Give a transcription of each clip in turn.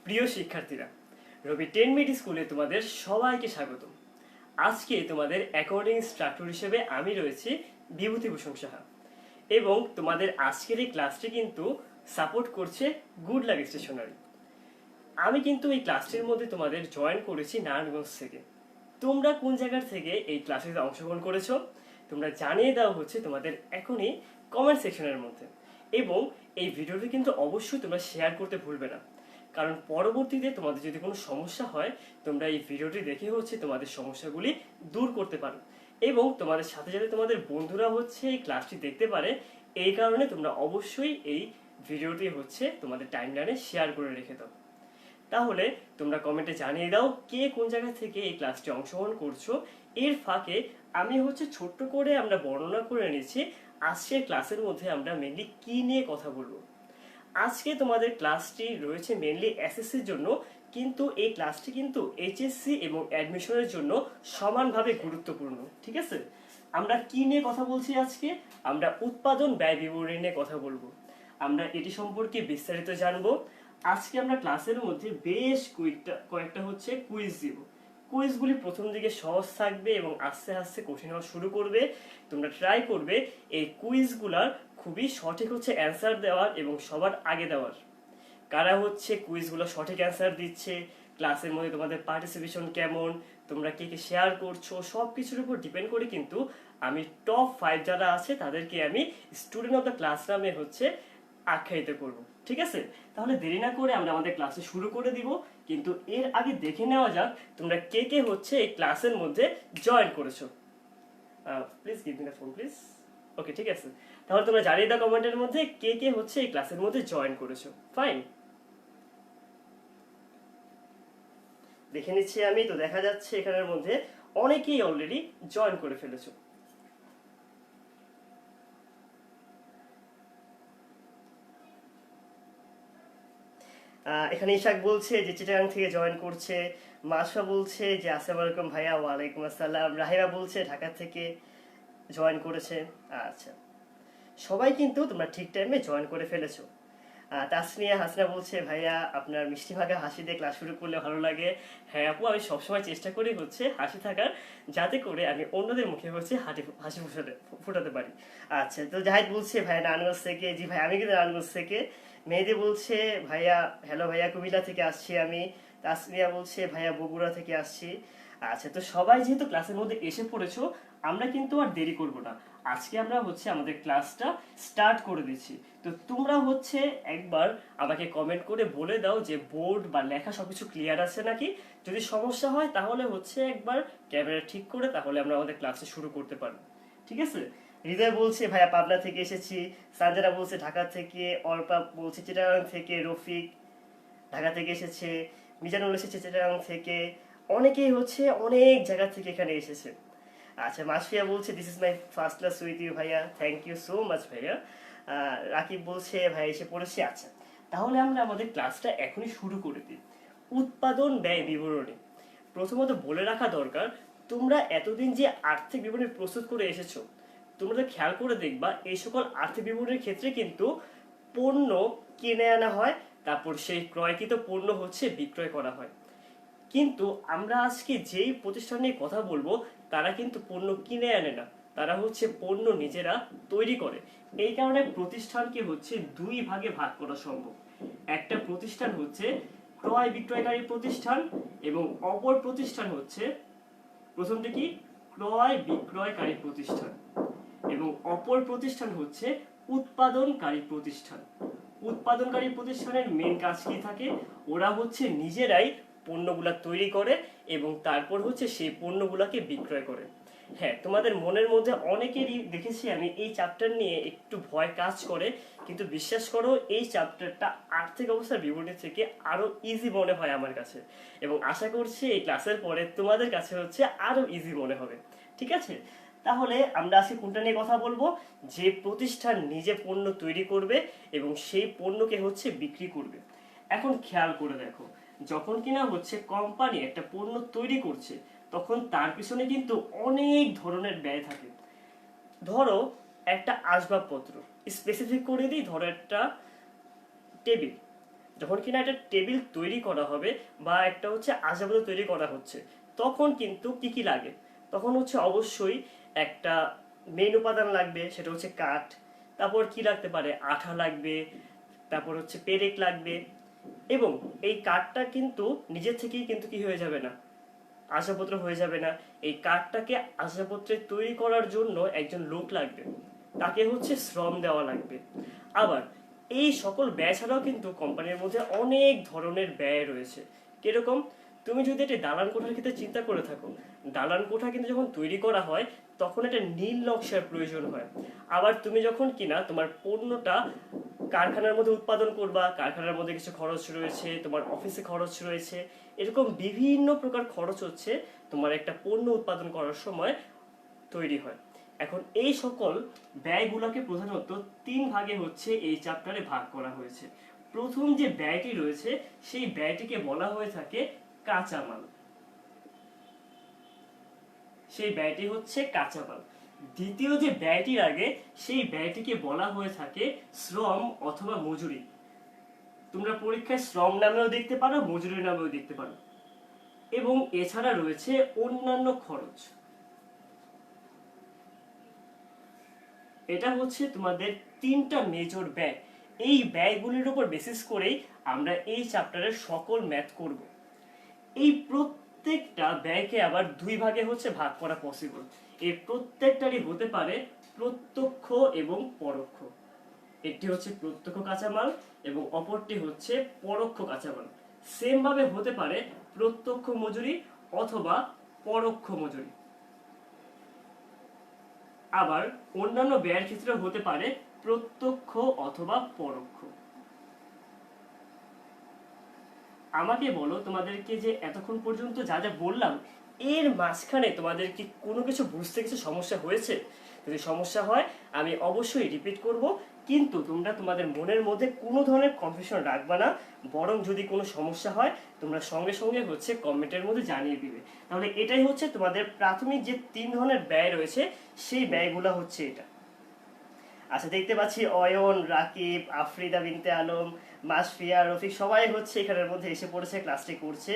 প্রিয় শিক্ষার্থীরা, রবি 10 মিনিট স্কুলে তোমাদের সবাইকে স্বাগত। আজকে তোমাদের অ্যাকর্ডিং ইনস্ট্রাক্টর হিসেবে আমি রয়েছি বিভূতিভূষণ সাহা, এবং তোমাদের আজকের এই ক্লাসটি কিন্তু সাপোর্ট করছে গুড লাক স্টেশনারি। আমি কিন্তু এই ক্লাসটির মধ্যে তোমাদের জয়েন করেছি নারায়ণগঞ্জ থেকে। তোমরা কোন জায়গার থেকে এই ক্লাসটিতে অংশগ্রহণ করেছো তোমরা জানিয়ে দেওয়া হচ্ছে তোমাদের এখনই কমেন্ট সেকশনের মধ্যে, এবং এই ভিডিওটি কিন্তু অবশ্যই তোমরা শেয়ার করতে ভুলবে না, কারণ পরবর্তীতে তোমাদের যদি কোনো সমস্যা হয় তোমরা এই ভিডিওটি দেখে হচ্ছে তোমাদের সমস্যাগুলি দূর করতে পারো, এবং তোমাদের সাথে সাথে তোমাদের বন্ধুরা হচ্ছে এই ক্লাসটি দেখতে পারে। এই কারণে তোমরা অবশ্যই এই ভিডিওটি হচ্ছে তোমাদের টাইমলাইনে শেয়ার করে রেখে দাও। তাহলে তোমরা কমেন্টে জানিয়ে দাও কে কোন জায়গা থেকে এই ক্লাসটি অংশগ্রহণ করছো। এর ফাঁকে আমি হচ্ছে ছোট্ট করে আমরা বর্ণনা করে নিচ্ছি আজকের ক্লাসের মধ্যে আমরা মেনলি কি নিয়ে কথা বলবো। আজকে তোমাদের ক্লাসটি রয়েছে মেনলি এসএসসির জন্য, কিন্তু এই ক্লাসটি কিন্তু এইচএসসি এবং অ্যাডমিশনের জন্য সমানভাবে গুরুত্বপূর্ণ। ঠিক আছে, আমরা কি নিয়ে কথা বলছি আজকে? আমরা উৎপাদন ব্যয় বিবরণী নিয়ে কথা বলবো। আমরা এটি সম্পর্কে বিস্তারিত জানবো। আজকে আমরা ক্লাসের মধ্যে বেশ কয়েকটা হচ্ছে কুইজ দিব। কুইজগুলি প্রথম দিকে সহজ থাকবে এবং আস্তে আস্তে কঠিন হওয়া শুরু করবে। তোমরা ট্রাই করবে এই কুইজগুলার খুবই সঠিক হচ্ছে অ্যান্সার দেওয়ার এবং সবার আগে দেওয়ার। কারা হচ্ছে কুইজগুলো সঠিক অ্যান্সার দিচ্ছে, ক্লাসের মধ্যে তোমাদের পার্টিসিপেশন কেমন, তোমরা কে কে শেয়ার করছো, সব কিছুর উপর ডিপেন্ড করে কিন্তু আমি টপ 5 যারা আছে তাদেরকে আমি স্টুডেন্ট অফ দ্য ক্লাস নামে হচ্ছে আখ্যায়িত করব। ঠিক আছে, তাহলে দেরি না করে আমরা আমাদের ক্লাসে শুরু করে দিব, কিন্তু এর আগে দেখে নেওয়া যাক তোমরা কে কে হচ্ছে এই ক্লাসের মধ্যে জয়েন করেছো। Please give me the phone please. Okay, ঠিক আছে, তাহলে তোমরা জানিয়ে দাও কমেন্টের মধ্যে কে কে হচ্ছে এই ক্লাসের মধ্যে জয়েন করেছো। ফাইন, দেখে নিচ্ছি আমি। তো দেখা যাচ্ছে এখানের মধ্যে অনেকেই অলরেডি জয়েন করে ফেলেছো। এখানে ইশাক বলছে যে চিটাগাং থেকে জয়েন করছে। মাসা বলছে যে আসসালামু আলাইকুম ভাইয়া। ওয়ালাইকুম আসসালাম। রাহিরা বলছে ঢাকা থেকে জয়েন করেছে। আচ্ছা, সবাই কিন্তু তোমরা ঠিক টাইমে জয়েন করে ফেলেছো। তাসনিয়া হাসনা বলছে ভাইয়া আপনার মিষ্টি ভাগা হাসি দিয়ে ক্লাস শুরু করলে ভালো লাগে। হ্যাঁ আপু, আমি সবসময় চেষ্টা করি হচ্ছে হাসি থাকার, যাতে করে আমি অন্যদের মুখে হচ্ছে হাসি ফোটাতে পারি। আচ্ছা, তো জাহিদ বলছে ভাইয়া নারায়ণগঞ্জ থেকে। জি ভাই, আমি কিন্তু নারায়ণগঞ্জ থেকে। মেহেদি বলছে ভাইয়া হ্যালো ভাইয়া, কুমিল্লা থেকে আসছি আমি। তাসনিয়া বলছে ভাইয়া বগুড়া থেকে আসছি। আচ্ছা, তো সবাই যেহেতু ক্লাসের মধ্যে এসে পড়েছো, আমরা কিন্তু আর দেরি করব না। আজকে আমরা হচ্ছে আমাদের ক্লাসটা স্টার্ট করে দিচ্ছি। তো তোমরা হচ্ছে একবার আমাকে কমেন্ট করে বলে দাও যে বোর্ড বা লেখা সবকিছু ক্লিয়ার আছে নাকি। যদি সমস্যা হয় তাহলে হচ্ছে একবার ক্যামেরা ঠিক করে তাহলে আমরা আমাদের ক্লাসে শুরু করতে পারবো। ঠিক আছে, হৃদয় বলছে ভাইয়া পাবনা থেকে এসেছি। সানজানা বলছে ঢাকা থেকে। অর্পা বলছে চিটাগাং থেকে। রফিক ঢাকা থেকে এসেছে। মিজানুল এসেছে চিটাগাং থেকে। অনেকেই হচ্ছে অনেক জায়গা থেকে এখানে এসেছে। আচ্ছা, মাসফিয়া বলছে this is my first class with you ভাইয়া। থ্যাংক ইউ সো মাচ ভাইয়া। রাকিব বলছে ভাই এসে পড়েছি। আচ্ছা, তাহলে আমরা আমাদের ক্লাসটা এখনই শুরু করে দিই। উৎপাদন ব্যয় বিবরণী। প্রথমত বলে রাখা দরকার, তোমরা এতদিন যে আর্থিক বিবরণী প্রস্তুত করে এসেছো, তোমরা তো খেয়াল করে দেখবা এই সকল আর্থিক বিবরণীর ক্ষেত্রে কিন্তু পণ্য কিনে আনা হয়, তারপর সেই ক্রয়কৃত পণ্য হচ্ছে বিক্রয় করা হয়। কিন্তু আমরা আজকে যেই প্রতিষ্ঠান নিয়ে কথা বলবো তারা কিন্তু পণ্য কিনে আনে না, তারা হচ্ছে পণ্য নিজেরা তৈরি করে। এই কারণে প্রতিষ্ঠানকে হচ্ছে দুই ভাগে ভাগ করা সম্ভব। একটা প্রতিষ্ঠান হচ্ছে ক্রয় বিক্রয়কারী প্রতিষ্ঠান, এবং অপর প্রতিষ্ঠান হচ্ছে, প্রথমটি কি, ক্রয় বিক্রয়কারী প্রতিষ্ঠান, এবং অপর প্রতিষ্ঠান হচ্ছে উৎপাদনকারী প্রতিষ্ঠান। উৎপাদনকারী প্রতিষ্ঠানের মেন কাজ কি থাকে? ওরা হচ্ছে নিজেরাই পণ্যগুলা তৈরি করে এবং তারপর হচ্ছে সেই পণ্যগুলাকে বিক্রয় করে। হ্যাঁ, তোমাদের মনের মধ্যে অনেকেরই দেখেছি আমি এই চ্যাপ্টার নিয়ে একটু ভয় কাজ করে, কিন্তু বিশ্বাস করো এই চ্যাপ্টারটা আর্থিক অবস্থার বিবরণী থেকে আরো ইজি মনে হয় আমার কাছে, এবং আশা করছি এই ক্লাসের পরে তোমাদের কাছে হচ্ছে আরো ইজি মনে হবে। ঠিক আছে, তাহলে আমরা আজকে কোনটা নিয়ে কথা বলবো? যে প্রতিষ্ঠান নিজে পণ্য তৈরি করবে এবং সেই পণ্যকে হচ্ছে বিক্রি করবে। এখন খেয়াল করে দেখো, যখন কিনা হচ্ছে কোম্পানি একটা পণ্য তৈরি করছে তখন তার পিছনে কিন্তু অনেক ধরনের ব্যয় থাকে। ধরো একটা আসবাবপত্র, স্পেসিফিক করে দিই, ধরো একটা টেবিল। যখন কিনা একটা টেবিল তৈরি করা হবে বা একটা হচ্ছে আসবাবপত্র তৈরি করা হচ্ছে, তখন কিন্তু কি কি লাগে? তখন হচ্ছে অবশ্যই একটা মেইন উপাদান লাগবে, সেটা হচ্ছে কাঠ। তারপর কি লাগতে পারে? আঠা লাগবে, তারপর হচ্ছে পেরেক লাগবে। এবং এই কাঠটা কিন্তু নিজের থেকেই কিন্তু কি হয়ে যাবে না, আসবাবপত্র হয়ে যাবে না। এই কাঠটাকে আসবাবপত্রে তৈরি করার জন্য একজন লোক লাগবে, তাকে হচ্ছে শ্রম দেওয়া লাগবে। আবার এই সকল ব্যয় ছাড়াও কিন্তু কোম্পানির মধ্যে অনেক ধরনের ব্যয় রয়েছে। কিরকম? তুমি যদি একটি দালান কোঠার ক্ষেত্রে চিন্তা করে থাকো, দালান কোঠা কিন্তু যখন তৈরি করা হয় তখন একটা নীল নকশার প্রয়োজন হয়। আবার তুমি যখন কিনা তোমার পণ্যটা কারখানার মধ্যে উৎপাদন করবা, কারখানার মধ্যে কিছু খরচ রয়েছে, তোমার অফিসে খরচ রয়েছে, এরকম বিভিন্ন প্রকার খরচ হচ্ছে তোমার একটা পণ্য উৎপাদন করার সময় তৈরি হয়। এখন এই সকল ব্যয়গুলোকে প্রধানত তিন ভাগে হচ্ছে এই চ্যাপ্টারে ভাগ করা হয়েছে। প্রথম যে ব্যয়টি রয়েছে সেই ব্যয়টিকে বলা হয়ে থাকে কাঁচামাল। সেই ব্যয়টি হচ্ছে কাঁচামাল। দ্বিতীয় যে ব্যয়টির আগে সেই ব্যয়টিকে বলা হয়ে থাকে শ্রম অথবা মজুরি। তোমরা পরীক্ষায় শ্রম নামেও দেখতে পারো, মজুরি নামেও দেখতে পারো। এবং এছাড়া রয়েছে অন্যান্য খরচ। এটা হচ্ছে তোমাদের তিনটা মেজর ব্যয়। এই ব্যয়গুলির উপর বেসিস করেই আমরা এই চ্যাপ্টারের সকল ম্যাথ করব। এই প্রত্যেকটা ব্যয়কে আবার দুই ভাগে হচ্ছে ভাগ করা পসিবল। এই প্রত্যেকটারই হতে পারে প্রত্যক্ষ এবং পরোক্ষ। একটি হচ্ছে প্রত্যক্ষ কাঁচামাল এবং অপরটি হচ্ছে পরোক্ষ কাঁচামাল। সেম ভাবে হতে পারে প্রত্যক্ষ মজুরি অথবা পরোক্ষ মজুরি। আবার অন্যান্য ব্যয়ের ক্ষেত্রে হতে পারে প্রত্যক্ষ অথবা পরোক্ষ। আমাকে বলো, তোমাদেরকে যে এতক্ষণ পর্যন্ত যা যা বললাম এর মাঝখানে তোমাদের কি কোনো কিছু বুঝতে কিছু সমস্যা হয়েছে? যদি সমস্যা হয় আমি অবশ্যই রিপিট করব, কিন্তু তোমরা তোমাদের মনের মধ্যে কোনো ধরনের কনফিউশন রাখবা না। বরং যদি কোনো সমস্যা হয় তোমরা সঙ্গে সঙ্গে হচ্ছে কমেন্টের মধ্যে জানিয়ে দিবে। তাহলে এটাই হচ্ছে তোমাদের প্রাথমিক যে তিন ধরনের ব্যয় রয়েছে, সেই ব্যয়গুলো হচ্ছে এটা। আচ্ছা, দেখতে পাচ্ছি অয়ন, রাকিব, আফরিদা বিনতে আলম, মাসফিয়া, রফিক সবাই হচ্ছে এখানের মধ্যে এসে পড়েছে, ক্লাসটি করছে।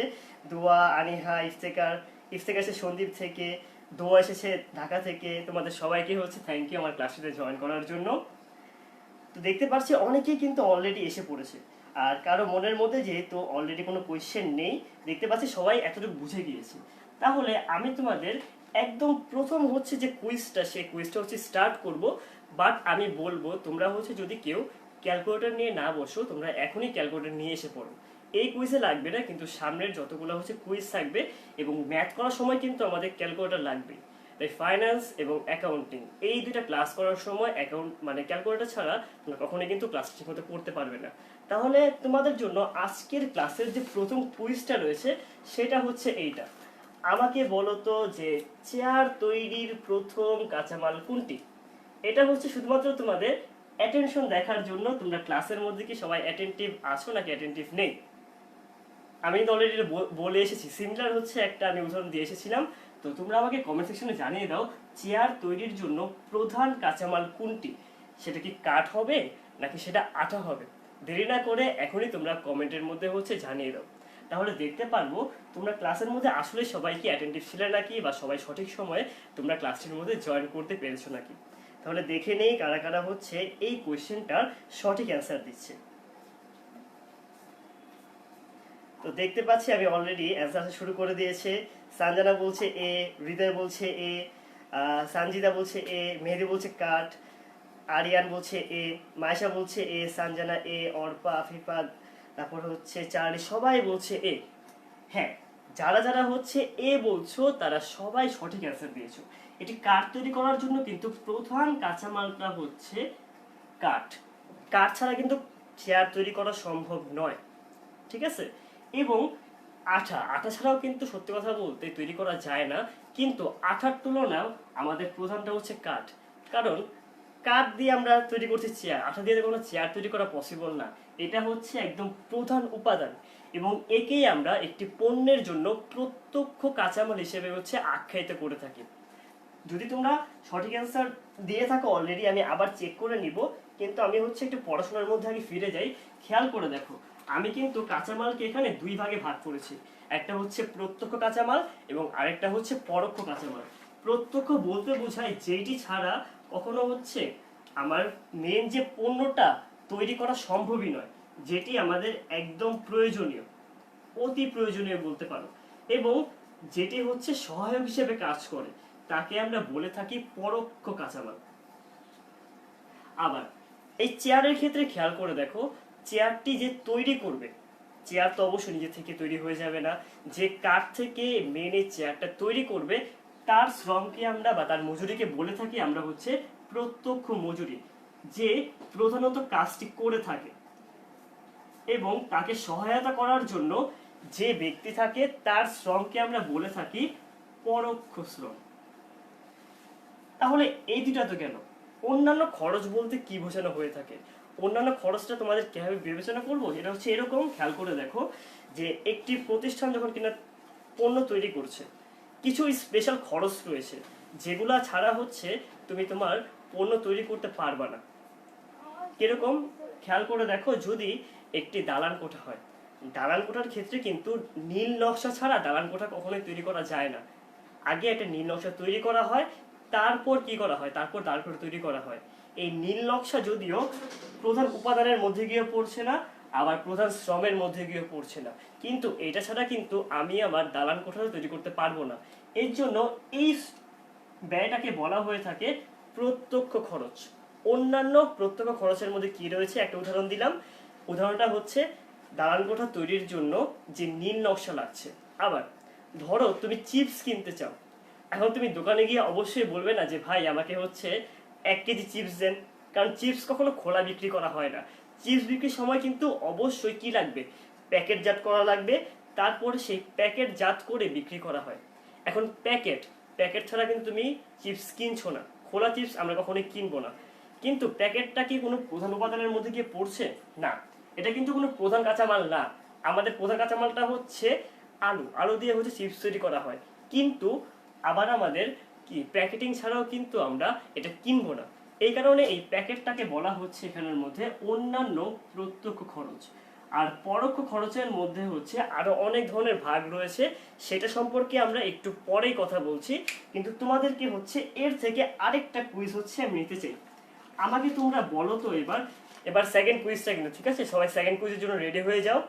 দোয়া, আনিহা, ইফতেকার, ইফতেকার এসে সন্দীপ থেকে, দোয়া এসেছে ঢাকা থেকে। তোমাদের সবাইকে হচ্ছে থ্যাংক ইউ আমার ক্লাসটিতে জয়েন করার জন্য। তো দেখতে পাচ্ছি অনেকেই কিন্তু অলরেডি এসে পড়েছে। আর কারো মনের মধ্যে যেহেতু অলরেডি কোনো কোয়েশ্চেন নেই, দেখতে পাচ্ছি সবাই এতটুকু বুঝে গিয়েছে। তাহলে আমি তোমাদের একদম প্রথম হচ্ছে যে কুইজটা, সেই কুইজটা হচ্ছে স্টার্ট করব। বাট আমি বলবো তোমরা হচ্ছে যদি কেউ ক্যালকুলেটর নিয়ে না বসো, তোমরা এখনই ক্যালকুলেটর নিয়ে এসে পড়ো। এই কুইজে লাগবে না, কিন্তু সামনের যতগুলো হচ্ছে কুইজ থাকবে এবং ম্যাথ করার সময় কিন্তু আমাদের ক্যালকুলেটর লাগবে। তাই ফাইন্যান্স এবং অ্যাকাউন্টিং এই দুইটা ক্লাস করার সময় অ্যাকাউন্ট মানে ক্যালকুলেটর ছাড়া তোমরা কখনোই কিন্তু ক্লাস ঠিকমতো করতে পারবে না। তাহলে তোমাদের জন্য আজকের ক্লাসের যে প্রথম কুইজটা রয়েছে সেটা হচ্ছে এইটা। আমাকে বলো তো যে চেয়ার তৈরির প্রথম কাঁচামাল কোনটি? এটা হচ্ছে শুধুমাত্র তোমাদের অ্যাটেনশন দেখার জন্য। তোমরা ক্লাসের মধ্যে কি সবাই অ্যাটেন্টিভ আছো নাকি অ্যাটেন্টিভ নেই? আমি তো অলরেডি বলে এসেছি, সিমিলার হচ্ছে একটা আমি উদাহরণ দিয়ে এসেছিলাম। তো তোমরা আমাকে কমেন্ট সেকশনে জানিয়ে দাও চেয়ার তৈরির জন্য প্রধান কাঁচামাল কোনটি। সেটা কি কাঠ হবে নাকি সেটা আঠা হবে? দেরি না করে এখনই তোমরা কমেন্টের মধ্যে হচ্ছে জানিয়ে দাও। তাহলে দেখতে পারবো তোমরা ক্লাসের মধ্যে আসলে সবাই কি অ্যাটেন্টিভ ছিলে নাকি, বা সবাই সঠিক সময়ে তোমরা ক্লাসটির মধ্যে জয়েন করতে পেরেছো নাকি। তাহলে দেখে নেই কারা কারা হচ্ছে এই কোয়েশ্চেনটার সঠিক অ্যান্সার দিচ্ছে। তো দেখতে পাচ্ছি আমি অলরেডি অ্যান্সার শুরু করে দিয়েছে। সানজানা বলছে এ, হৃদয় বলছে এ, সানজিদা বলছে এ, মেহেদি বলছে কাঠ, আরিয়ান বলছে এ, মায়েশা বলছে এ, সানজানা এ, অর্পা, আফিফা, তারপর হচ্ছে চার্লি, সবাই বলছে এ। হ্যাঁ, যারা যারা হচ্ছে এ বলছো তারা সবাই সঠিক অ্যান্সার দিয়েছো। এটি কাঠ তৈরি করার জন্য কিন্তু প্রধান কাঁচামালটা হচ্ছে কাঠ। কাঠ ছাড়া কিন্তু চেয়ার তৈরি করা সম্ভব নয়, ঠিক আছে? এবং আঠা, আঠা ছাড়াও কিন্তু সত্যি কথা বলতে তৈরি করা যায় না। কিন্তু আঠার তুলনাও আমাদের প্রধানটা হচ্ছে কাঠ। কারণ কাঠ দিয়ে আমরা তৈরি করছি চেয়ার, আঠা দিয়ে কোনো চেয়ার তৈরি করা পসিবল না। এটা হচ্ছে একদম প্রধান উপাদান এবং একেই আমরা একটি পণ্যের জন্য প্রত্যক্ষ কাঁচামাল হিসেবে হচ্ছে আখ্যায়িত করে থাকি। যদি তোমরা সঠিক অ্যান্সার দিয়ে থাকো অলরেডি আমি আবার চেক করে নিব, কিন্তু আমি হচ্ছে একটু পড়াশোনার মধ্যে আগে ফিরে যাই। খেয়াল করে দেখো, আমি কিন্তু কাঁচামালকে এখানে দুই ভাগে ভাগ করেছি। একটা হচ্ছে প্রত্যক্ষ কাঁচামাল এবং আরেকটা হচ্ছে পরোক্ষ কাঁচামাল। প্রত্যক্ষ বলতে বোঝায় যেটি ছাড়া কখনো হচ্ছে আমার মেন যে পণ্যটা তৈরি করা সম্ভবই নয়, যেটি আমাদের একদম প্রয়োজনীয়, অতি প্রয়োজনীয় বলতে পারো, এবং যেটি হচ্ছে সহায়ক হিসেবে কাজ করে, তাকে আমরা বলে থাকি পরোক্ষ কাঁচামাল। আবার এই চেয়ারের ক্ষেত্রে খেয়াল করে দেখো, চেয়ারটি যে তৈরি করবে, চেয়ার তো অবশ্যই নিজে থেকে তৈরি হয়ে যাবে না, যে কাঠ থেকে মেন এই চেয়ারটা তৈরি করবে তার শ্রমকে আমরা বা তার মজুরিকে বলে থাকি আমরা হচ্ছে প্রত্যক্ষ মজুরি, যে প্রধানত কাজটি করে থাকে এবং তাকে সহায়তা করার জন্য যে ব্যক্তি থাকে তার শ্রমকে আমরা বলে থাকি পরোক্ষ শ্রম। তাহলে এই দুটা তো গেল। অন্যান্য খরচ বলতে কি বোঝানো হয়ে থাকে? অন্যান্য খরচটা তোমাদের কিভাবে বিবেচনা করবো, এটা হচ্ছে এরকম, খেয়াল করে দেখো যে একটি প্রতিষ্ঠান যখন কিনা পণ্য তৈরি করছে, কিছু স্পেশাল খরচ রয়েছে যেগুলা ছাড়া হচ্ছে তুমি তোমার পণ্য তৈরি করতে পারবা না। কিরকম? খেয়াল করে দেখো, যদি একটি দালান কোঠা হয়, দালান কোঠার ক্ষেত্রে কিন্তু নীল নকশা ছাড়া দালান কোঠা কখনোই তৈরি করা যায় না। আগে একটা নীল নকশা তৈরি করা হয়, তারপর কি করা হয়, তারপর দালান কোঠা তৈরি করা হয়। এই নীল নকশা যদিও প্রধান উপাদানের মধ্যে গিয়ে পড়ছে না, আবার প্রধান শ্রমের মধ্যে গিয়ে পড়ছে না, কিন্তু এটা ছাড়া কিন্তু আমি আমার দালান কোঠা তৈরি করতে পারবো না। এর জন্য এই ব্যয়টাকে বলা হয়ে থাকে প্রত্যক্ষ খরচ। অন্যান্য প্রত্যক্ষ খরচের মধ্যে কি রয়েছে, একটা উদাহরণ দিলাম। উদাহরণটা হচ্ছে দালান কোঠা তৈরির জন্য যে নীল নকশা লাগছে। আবার ধরো তুমি চিপস কিনতে চাও, এখন তুমি দোকানে গিয়ে অবশ্যই বলবে না যে ভাই আমাকে হচ্ছে 1 কেজি চিপস দেন, কারণ চিপস কখনো খোলা বিক্রি করা হয় না। চিপস বিক্রির সময় কিন্তু অবশ্যই কি লাগবে, প্যাকেটজাত করা লাগবে, তারপরে সেই প্যাকেটজাত করে বিক্রি করা হয়। এখন প্যাকেট প্যাকেট ছাড়া কিন্তু তুমি চিপস কিনছো না, খোলা চিপস আমরা কখনোই কিনবো না। কিন্তু প্যাকেটটা কি কোনো প্রধান উপাদানের মধ্যে গিয়ে পড়ছে? না, এটা কিন্তু কোনো প্রধান কাঁচামাল না। আমাদের প্রধান কাঁচামালটা হচ্ছে আলু, আলু দিয়ে হচ্ছে চিপস তৈরি করা হয়। কিন্তু আবার আমাদের কি প্যাকেটিং ছাড়াও কিন্তু আমরা এটা কিনবো না। এই কারণে এই প্যাকেটটাকে বলা হচ্ছে এখানের মধ্যে অন্যান্য প্রত্যক্ষ খরচ। আর পরোক্ষ খরচের মধ্যে হচ্ছে আরো অনেক ধরনের ভাগ রয়েছে, সেটা সম্পর্কে আমরা একটু পরেই কথা বলছি। কিন্তু তোমাদেরকে হচ্ছে এর থেকে আরেকটা কুইজ হচ্ছে আমি নিতে চাই। আমাকে তোমরা বলো তো এবার, এবার সেকেন্ড কুইজটা কিন্তু, ঠিক আছে সবাই সেকেন্ড কুইজের জন্য রেডি হয়ে যাও।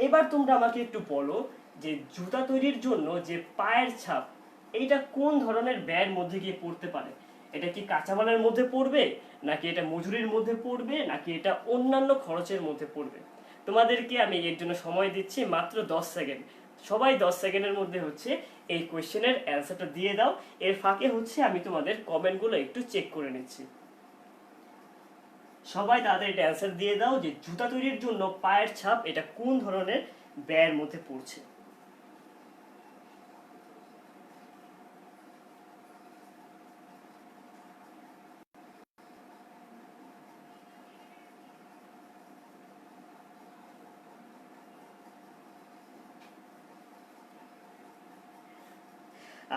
এবার তোমরা আমাকে একটু বলো যে জুতা তৈরির জন্য যে পায়ের ছাপ, এইটা কোন ধরনের ব্যয়ের মধ্যে গিয়ে পড়তে পারে? এটা কি কাঁচামালের মধ্যে পড়বে, নাকি এটা মজুরির মধ্যে পড়বে, নাকি এটা অন্যান্য খরচের মধ্যে পড়বে? তোমাদেরকে আমি এর জন্য সময় দিচ্ছি মাত্র 10 সেকেন্ড। সবাই 10 সেকেন্ডের মধ্যে হচ্ছে এই কোয়েশ্চেনের অ্যান্সারটা দিয়ে দাও। এর ফাঁকে হচ্ছে আমি তোমাদের কমেন্টগুলো একটু চেক করে নিচ্ছি। সবাই তাদের এটা অ্যান্সার দিয়ে দাও যে জুতা তৈরির জন্য পায়ের ছাপ এটা কোন ধরনের ব্যয়ের মধ্যে পড়ছে।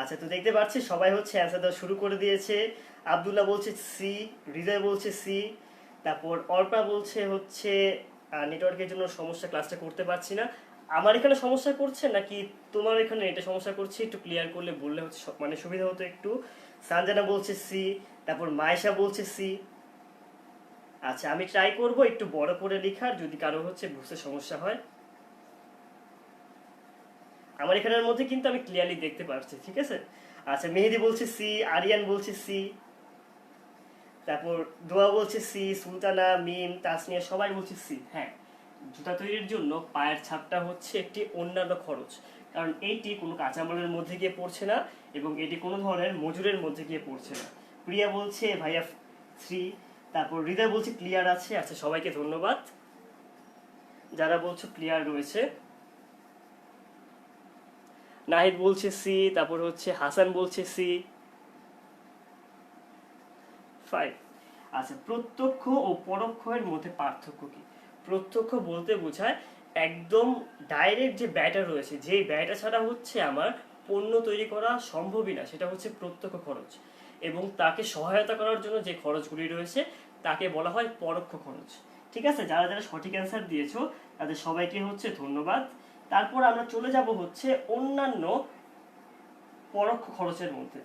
আচ্ছা, তো দেখতে পাচ্ছি সবাই হচ্ছে অ্যান্সার দেওয়া শুরু করে দিয়েছে। আব্দুল্লাহ বলছে সি, হৃদয় বলছে সি, তারপর অর্পা বলছে হচ্ছে নেটওয়ার্কের জন্য সমস্যা, ক্লাসটা করতে পারছি না। আমার এখানে সমস্যা করছে নাকি তোমার এখানে এটা সমস্যা করছে, একটু ক্লিয়ার করলে বললে হচ্ছে মানে সুবিধা হতো একটু। সানজানা বলছে সি, তারপর মাইশা বলছে সি। আচ্ছা, আমি ট্রাই করব একটু বড় করে লেখার, যদি কারো হচ্ছে বুঝতে সমস্যা হয়। আমার এখানের মধ্যে কিন্তু আমি ক্লিয়ারলি দেখতে পাচ্ছি, ঠিক আছে। আচ্ছা, মেহেদি বলছে সি, আরিয়ান বলছে সি, তারপর দোয়া বলছে সি, সুলতানা, মিম, তাসনিয়া সবাই বলছে সি। হ্যাঁ, জুতা তৈরির জন্য পায়ের ছাপটা হচ্ছে একটি অন্যান্য খরচ, কারণ এইটি কোনো কাঁচামালের মধ্যে গিয়ে পড়ছে না এবং এটি কোনো ধরনের মজুরের মধ্যে গিয়ে পড়ছে না। প্রিয়া বলছে ভাইয়া 3, তারপর হৃদয় বলছে ক্লিয়ার আছে। আচ্ছা, সবাইকে ধন্যবাদ যারা বলছো ক্লিয়ার রয়েছে। নাহিদ বলছে সি, তারপর হচ্ছে হাসান বলছে সি। 5। আচ্ছা, প্রত্যক্ষ ও পরোক্ষের মধ্যে পার্থক্য কি? প্রত্যক্ষ বলতে বোঝায় একদম ডাইরেক্ট যে ব্যয়টা রয়েছে, যে ব্যয়টা ছাড়া হচ্ছে আমার পণ্য তৈরি করা সম্ভবই না, সেটা হচ্ছে প্রত্যক্ষ খরচ। এবং তাকে সহায়তা করার জন্য যে খরচগুলি রয়েছে তাকে বলা হয় পরোক্ষ খরচ। ঠিক আছে, যারা যারা সঠিক অ্যান্সার দিয়েছো তাদের সবাইকে হচ্ছে ধন্যবাদ। তারপর আমরা চলে যাব হচ্ছে অন্যান্য পরোক্ষ খরচের মধ্যে।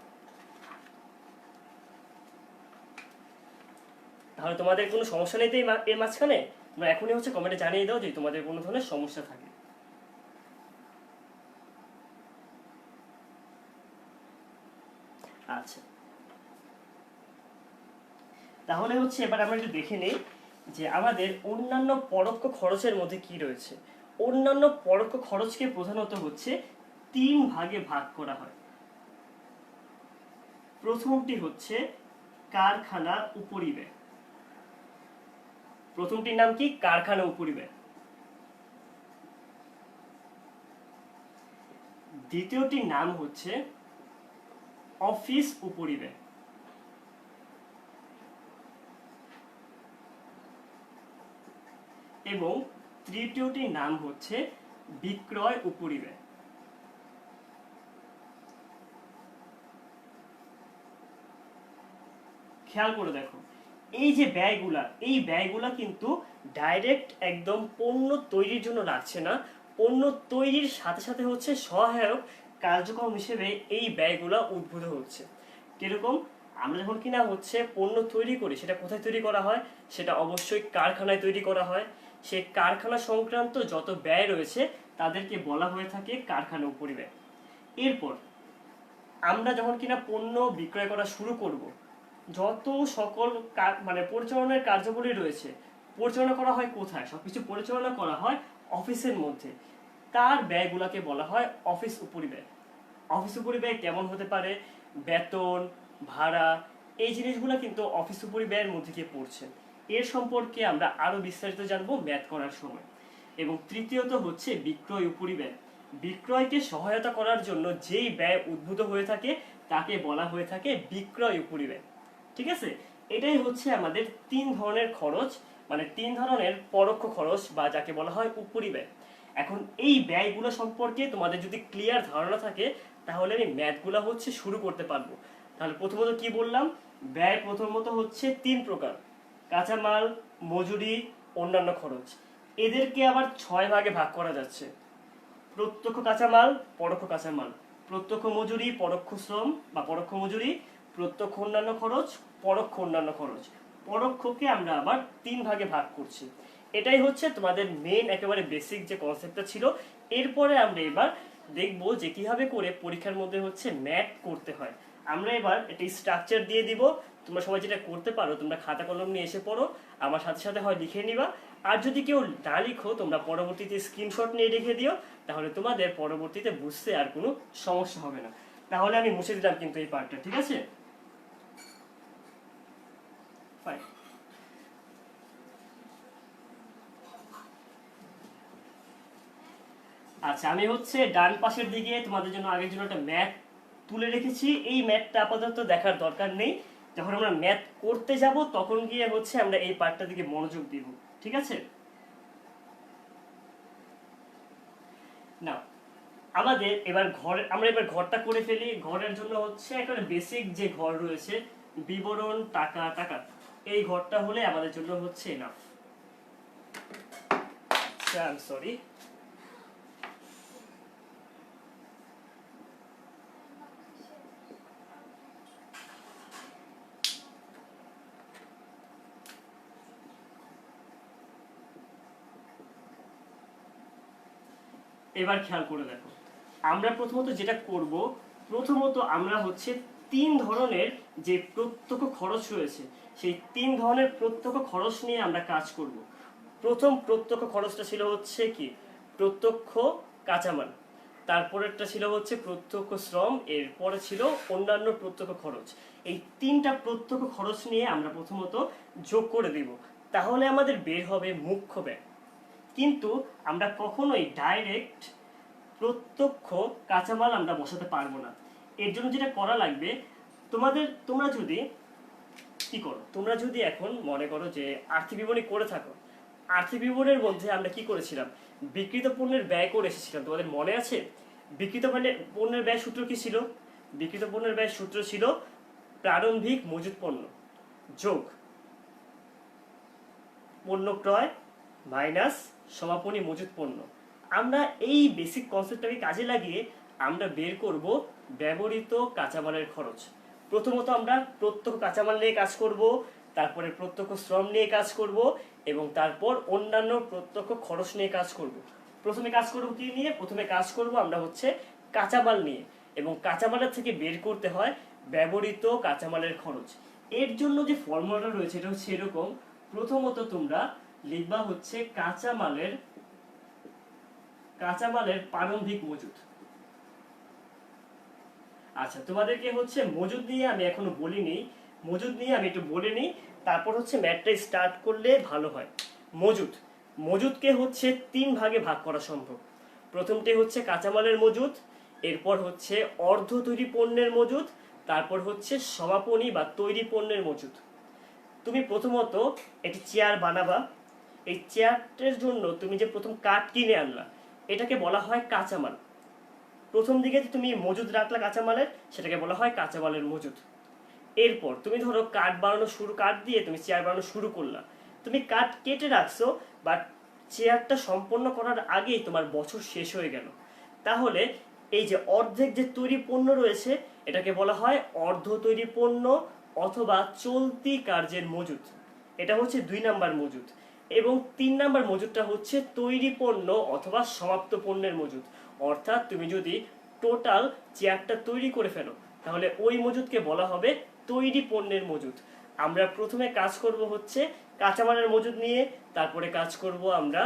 তাহলে তোমাদের কোনো সমস্যা নেই তো এর মাঝখানে? তোমরা এখনই হচ্ছে কমেন্টে জানিয়ে দাও যে তোমাদের কোনো ধরনের সমস্যা থাকে। আচ্ছা, তাহলে হচ্ছে এবার আমরা একটু দেখে নিই যে আমাদের অন্যান্য পরোক্ষ খরচের মধ্যে কি রয়েছে। অন্যান্য পরোক্ষ খরচকে প্রধানত হচ্ছে 3 ভাগে ভাগ করা হয়। প্রথমটি হচ্ছে কারখানা উপরিব্যয়। প্রথমটির নাম কি? কারখানা উপরিব্যয়। দ্বিতীয়টির নাম হচ্ছে অফিস উপরিব্যয়। এবং তৃতীয়টির নাম হচ্ছে বিক্রয় উপরিব্যয়। খেয়াল করে দেখো, এই যে ব্যয়গুলা, এই ব্যয়গুলা কিন্তু ডাইরেক্ট একদম পণ্য তৈরির জন্য লাগছে না, পণ্য তৈরির সাথে সাথে হচ্ছে সহায়ক কার্যক্রম হিসেবে এই ব্যয়গুলা উদ্ভূত হচ্ছে। কিরকম? আমরা যখন কিনা হচ্ছে পণ্য তৈরি করি, সেটা কোথায় তৈরি করা হয়? সেটা অবশ্যই কারখানায় তৈরি করা হয়। সেই কারখানা সংক্রান্ত যত ব্যয় রয়েছে তাদেরকে বলা হয়ে থাকে কারখানা উপরিব্যয়। এরপর আমরা যখন কিনা পণ্য বিক্রয় করা শুরু করব, যত সকল মানে পরিচালনার কার্যাবলী রয়েছে, পরিচালনা করা হয় কোথায়? সবকিছু পরিচালনা করা হয় অফিসের মধ্যে। তার ব্যয়গুলোকে বলা হয় অফিস উপরিব্যয়। অফিস উপরিব্যয় কেমন হতে পারে? বেতন, ভাড়া, এই জিনিসগুলো কিন্তু অফিস উপরিব্যয়ের মধ্যে গিয়ে পড়ছে। এর সম্পর্কে আমরা আরো বিস্তারিত জানবো ম্যাথ করার সময়। এবং তৃতীয়ত হচ্ছে বিক্রয় উপরিব্যয়। বিক্রয়কে সহায়তা করার জন্য যেই ব্যয় উদ্ভূত হয়ে থাকে তাকে বলা হয়ে থাকে বিক্রয় উপরিব্যয়। ঠিক আছে, এটাই হচ্ছে আমাদের 3 ধরনের খরচ, মানে 3 ধরনের পরোক্ষ খরচ বা যাকে বলা হয় উপরিব্যয়। এখন এই ব্যয়গুলো সম্পর্কে তোমাদের যদি ক্লিয়ার ধারণা থাকে তাহলে আমি ম্যাথগুলো হচ্ছে শুরু করতে পারবো। তাহলে প্রথমত কি বললাম? ব্যয় প্রথমত হচ্ছে 3 প্রকার: কাঁচামাল, মজুরি, অন্যান্য খরচ। এদেরকে আবার 6 ভাগে ভাগ করা যাচ্ছে: প্রত্যক্ষ কাঁচামাল, পরোক্ষ কাঁচামাল, প্রত্যক্ষ মজুরি, পরোক্ষ শ্রম বা পরোক্ষ মজুরি, প্রত্যক্ষ অন্যান্য খরচ, পরোক্ষ অন্যান্য খরচ। পরোক্ষকে আমরা আবার 3 ভাগে ভাগ করছি। এটাই হচ্ছে তোমাদের মেন একেবারে বেসিক যে কনসেপ্টটা ছিল। এরপরে আমরা এবার দেখব যে কিভাবে করে পরীক্ষার মধ্যে হচ্ছে ম্যাথ করতে হয়। আমরা এবার একটা স্ট্রাকচার দিয়ে দিব, তোমরা সবাই যেটা করতে পারো, তোমরা খাতা কলম নিয়ে এসে পড়ো, আমার সাথে সাথে হয় লিখে নিবা। আর যদি কেউ না লিখো, তোমরা পরবর্তীতে স্ক্রিনশট নিয়ে রেখে দিও, তাহলে তোমাদের পরবর্তীতে বুঝতে আর কোনো সমস্যা হবে না। তাহলে আমি মুছে দিলাম কিন্তু এই পার্টটা, ঠিক আছে? ফাইন। আচ্ছা, আমি হচ্ছে ডান পাশের দিকে তোমাদের জন্য আগের জন্য একটা ম্যাথ তুলে রেখেছি। এই ম্যাথটা আপাতত দেখার দরকার নেই, যখন আমরা ম্যাথ করতে যাব তখন গিয়ে হচ্ছে আমরা এই পার্টটার দিকে মনোযোগ দিব, ঠিক আছে? না, আমাদের এবার আমরা এবার ঘরটা করে ফেলি। ঘরের জন্য হচ্ছে একটা বেসিক যে ঘর রয়েছে, বিবরণ টাকা টাকা, এই ঘরটা হলে আমাদের জন্য হচ্ছে না। সরি, এবার খেয়াল করে দেখো, আমরা প্রথমত যেটা করব, প্রথমত আমরা হচ্ছে 3 ধরনের যে প্রত্যক্ষ খরচ রয়েছে, সেই 3 ধরনের প্রত্যক্ষ খরচ নিয়ে আমরা কাজ করব। প্রথম প্রত্যক্ষ খরচটা ছিল হচ্ছে কি? প্রত্যক্ষ কাঁচামাল। তারপরেরটা ছিল হচ্ছে প্রত্যক্ষ শ্রম, এরপরে ছিল অন্যান্য প্রত্যক্ষ খরচ। এই 3টা প্রত্যক্ষ খরচ নিয়ে আমরা প্রথমত যোগ করে দিব, তাহলে আমাদের বের হবে মুখ্য ব্যয়। কিন্তু আমরা কখনোই ডাইরেক্ট প্রত্যক্ষ কাঁচামাল আমরা বসাতে পারবো না। এর জন্য যেটা করা লাগবে, তোমরা যদি কি করো, তোমরা যদি এখন মনে করো যে আর্থিক বিবরণী করে থাকো, আর্থিক বিবরণের মধ্যে আমরা কি করেছিলাম? বিক্রিত পণ্যের ব্যয় করে এসেছিলাম, তোমাদের মনে আছে? বিক্রিত পণ্যের ব্যয় সূত্র কি ছিল? বিক্রিত পণ্যের ব্যয় সূত্র ছিল প্রারম্ভিক মজুত পণ্য যোগ পণ্য ক্রয় মাইনাস সমাপনী মজুত পণ্য। আমরা এই বেসিক কনসেপ্টটাকে কাজে লাগিয়ে আমরা বের করব ব্যবহৃত কাঁচামালের খরচ। প্রথমত আমরা প্রত্যক্ষ কাঁচামাল নিয়ে কাজ করব, তারপরে প্রত্যক্ষ শ্রম নিয়ে কাজ করব, এবং তারপর অন্যান্য প্রত্যক্ষ খরচ নিয়ে কাজ করব। প্রথমে কাজ করব কি নিয়ে? প্রথমে কাজ করব আমরা হচ্ছে কাঁচামাল নিয়ে, এবং কাঁচামালের থেকে বের করতে হয় ব্যবহৃত কাঁচামালের খরচ। এর জন্য যে ফর্মুলাটা রয়েছে এটা হচ্ছে এরকম। প্রথমত তোমরা লিখবা হচ্ছে কাঁচামালের প্রারম্ভিক মজুদ। আচ্ছা, তোমাদেরকে হচ্ছে মজুদ নিয়ে আমি এখনো বলিনি, মজুদ নিয়ে আমি একটু বলে নিই, তারপর হচ্ছে ম্যাথটা স্টার্ট করলে ভালো হয়। মজুদকে হচ্ছে 3 ভাগে ভাগ করা সম্ভব। প্রথমটি হচ্ছে কাঁচামালের মজুদ, এরপর হচ্ছে অর্ধ তৈরি পণ্যের মজুদ, তারপর হচ্ছে সমাপনী বা তৈরি পণ্যের মজুদ। তুমি প্রথমত একটি চেয়ার বানাবা। এই চেয়ারটার জন্য তুমি যে প্রথম কাঠ কিনে আনলা, এটাকে বলা হয় কাঁচামাল। প্রথম দিকে তুমি মজুদ রাখলা কাঁচামালের, সেটাকে বলা হয় কাঁচামালের মজুদ। এরপর তুমি ধরো কাঠ দিয়ে তুমি চেয়ার বানানো শুরু করলা। তুমি কাঠ কেটে রাখছো, বাট চেয়ারটা সম্পন্ন করার আগেই তোমার বছর শেষ হয়ে গেল। তাহলে এই যে অর্ধেক যে তৈরি পণ্য রয়েছে, এটাকে বলা হয় অর্ধ তৈরি পণ্য অথবা চলতি কার্যের মজুদ। এটা হচ্ছে 2 নাম্বার মজুদ। এবং 3 নাম্বার মজুদটা হচ্ছে তৈরি পণ্য অথবা সমাপ্ত পণ্যের মজুদ। অর্থাৎ তুমি যদি টোটাল চেয়ারটা তৈরি করে ফেলো, তাহলে ওই মজুদকে বলা হবে তৈরি পণ্যের মজুদ। আমরা প্রথমে কাজ করব হচ্ছে কাঁচামালের মজুদ নিয়ে, তারপরে কাজ করব আমরা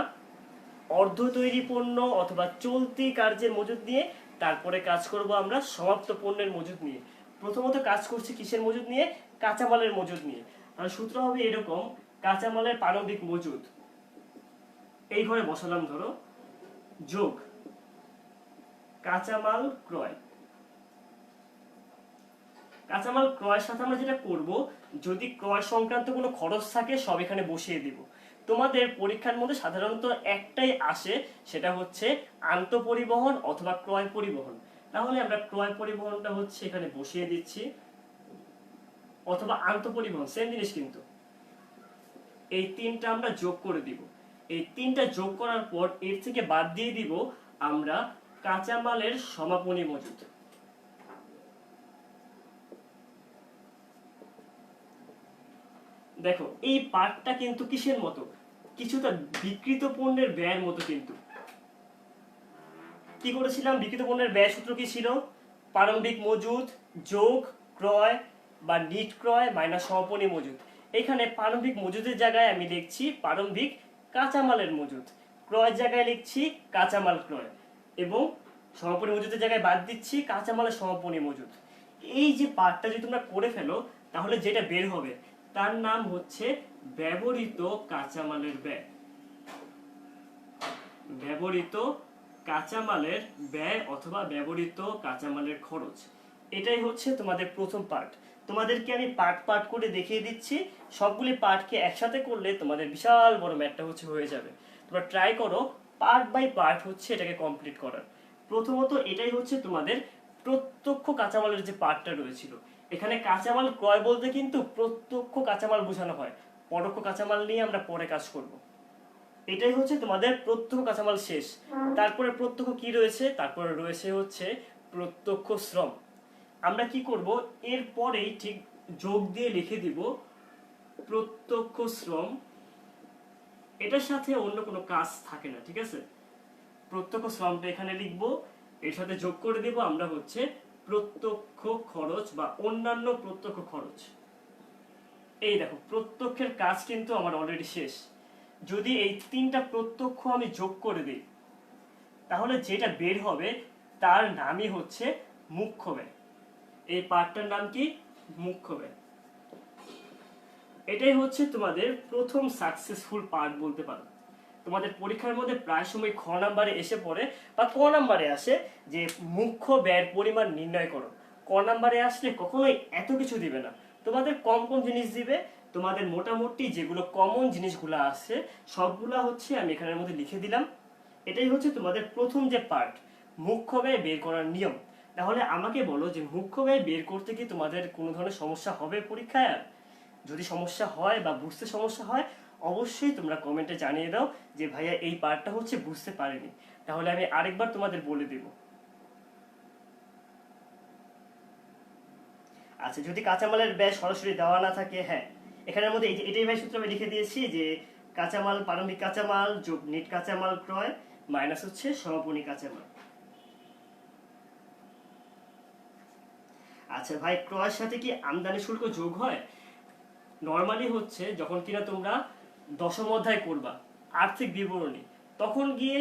অর্ধ তৈরি পণ্য অথবা চলতি কার্যের মজুদ নিয়ে, তারপরে কাজ করব আমরা সমাপ্ত পণ্যের মজুদ নিয়ে। প্রথমত কাজ করছি কিসের মজুদ নিয়ে? কাঁচামালের মজুদ নিয়ে। তাহলে সূত্র হবে এরকম, কাঁচামালের প্রারম্ভিক মজুদ এই ঘরে বসালাম ধরো, যোগ কাঁচামাল ক্রয়। কাঁচামাল ক্রয়ের সাথে আমরা যেটা করব, যদি ক্রয় সংক্রান্ত কোনো খরচ থাকে সব এখানে বসিয়ে দিব। তোমাদের পরীক্ষার মধ্যে সাধারণত একটাই আসে, সেটা হচ্ছে আন্তঃপরিবহন অথবা ক্রয় পরিবহন। তাহলে আমরা ক্রয় পরিবহনটা হচ্ছে এখানে বসিয়ে দিচ্ছি, অথবা আন্তঃপরিবহন সেম জিনিস কিন্তু। এই 3টা আমরা যোগ করে দিব। এই 3টা যোগ করার পর এর থেকে বাদ দিয়ে দিব আমরা কাঁচামালের সমাপনী মজুদ। দেখো এই পার্টটা কিন্তু কিসের মতো? কিছুটা বিকৃত পণ্যের ব্যয়ের মতো। কিন্তু কি করেছিলাম? বিকৃত পণ্যের ব্যয় সূত্র কি ছিল? প্রারম্ভিক মজুদ যোগ ক্রয় বা নিট ক্রয় মাইনাস সমাপনী মজুদ। এখানে প্রারম্ভিক মজুদের জায়গায় আমি লিখছি প্রারম্ভিক কাঁচামালের মজুদ, ক্রয়ের জায়গায় লিখছি কাঁচামাল ক্রয়, এবং সমাপনী মজুদের জায়গায় বাদ দিচ্ছি কাঁচামালের সমাপনী মজুদ। এই যে পার্টটা যদি তোমরা করে ফেলো, তাহলে যেটা বের হবে তার নাম হচ্ছে ব্যবহৃত কাঁচামালের ব্যয়। ব্যবহৃত কাঁচামালের ব্যয় অথবা ব্যবহৃত কাঁচামালের খরচ। এটাই হচ্ছে তোমাদের প্রথম পার্ট। তোমাদেরকে আমি পার্ট করে দেখিয়ে দিচ্ছি। সবগুলি পার্টকে একসাথে করলে তোমাদের বিশাল বড় ম্যাথটা হচ্ছে হয়ে যাবে। তোমরা ট্রাই করো পার্ট বাই পার্ট হচ্ছে এটাকে কমপ্লিট করার। প্রথমত এটাই হচ্ছে তোমাদের প্রত্যক্ষ কাঁচামালের যে পার্টটা রয়েছিল। এখানে কাঁচামাল ক্রয় বলতে কিন্তু প্রত্যক্ষ কাঁচামাল বোঝানো হয়, পরোক্ষ কাঁচামাল নিয়ে আমরা পরে কাজ করব। এটাই হচ্ছে তোমাদের প্রত্যক্ষ কাঁচামাল শেষ। তারপরে প্রত্যক্ষ কি রয়েছে? তারপরে রয়েছে হচ্ছে প্রত্যক্ষ শ্রম। আমরা কি করব, এর পরেই ঠিক যোগ দিয়ে লিখে দিব প্রত্যক্ষ শ্রম। এটার সাথে অন্য কোনো কাজ থাকে না, ঠিক আছে? প্রত্যক্ষ শ্রমটা এখানে লিখবো, এর সাথে যোগ করে দেব আমরা হচ্ছে প্রত্যক্ষ খরচ বা অন্যান্য প্রত্যক্ষ খরচ। এই দেখো প্রত্যক্ষের কাজ কিন্তু আমার অলরেডি শেষ। যদি এই 3টা প্রত্যক্ষ আমি যোগ করে দিই, তাহলে যেটা বের হবে তার নামই হচ্ছে মুখ্য ব্যয়। এই পার্টটার নাম কি? মুখ্য ব্যয়। এটাই হচ্ছে তোমাদের প্রথম সাকসেসফুল পার্ট বলতে পারো। তোমাদের পরীক্ষার মধ্যে প্রায় সময় খ নাম্বারে এসে পড়ে বা ক নাম্বারে আসে যে মুখ্য ব্যয়ের পরিমাণ নির্ণয় করো। ক নাম্বারে আসলে কখনোই এত কিছু দিবে না, তোমাদের কম কম জিনিস দিবে। তোমাদের মোটামুটি যেগুলো কমন জিনিসগুলো আছে সবগুলা হচ্ছে আমি এখানের মধ্যে লিখে দিলাম। এটাই হচ্ছে তোমাদের প্রথম যে পার্ট, মুখ্য ব্যয় বের করার নিয়ম। তাহলে আমাকে বলো যে মুখ্য ব্যয় বের করতে কি তোমাদের কোনো ধরনের সমস্যা হবে পরীক্ষায়? যদি সমস্যা হয় বা বুঝতে সমস্যা হয়, অবশ্যই তোমরা কমেন্টে জানিয়ে দাও যে ভাইয়া এই পার্টটা হচ্ছে বুঝতে পারিনি, তাহলে আমি আরেকবার তোমাদের বলে দেব। আচ্ছা, যদি কাঁচামালের ব্যয় সরাসরি দেওয়া না থাকে, হ্যাঁ এখানের মধ্যে এটাই ভাই সূত্র আমি লিখে দিয়েছি যে কাঁচামাল, প্রারম্ভিক কাঁচামাল যোগ নেট কাঁচামাল ক্রয় মাইনাস হচ্ছে সমাপনী কাঁচামাল। আচ্ছা ভাই, ক্রয়ের সাথে কি আমদানি শুল্ক যোগ হয়? নর্মালি হচ্ছে যখন কিনা তোমরা দশম অধ্যায় করবা আর্থিক বিবরণী, তখন গিয়ে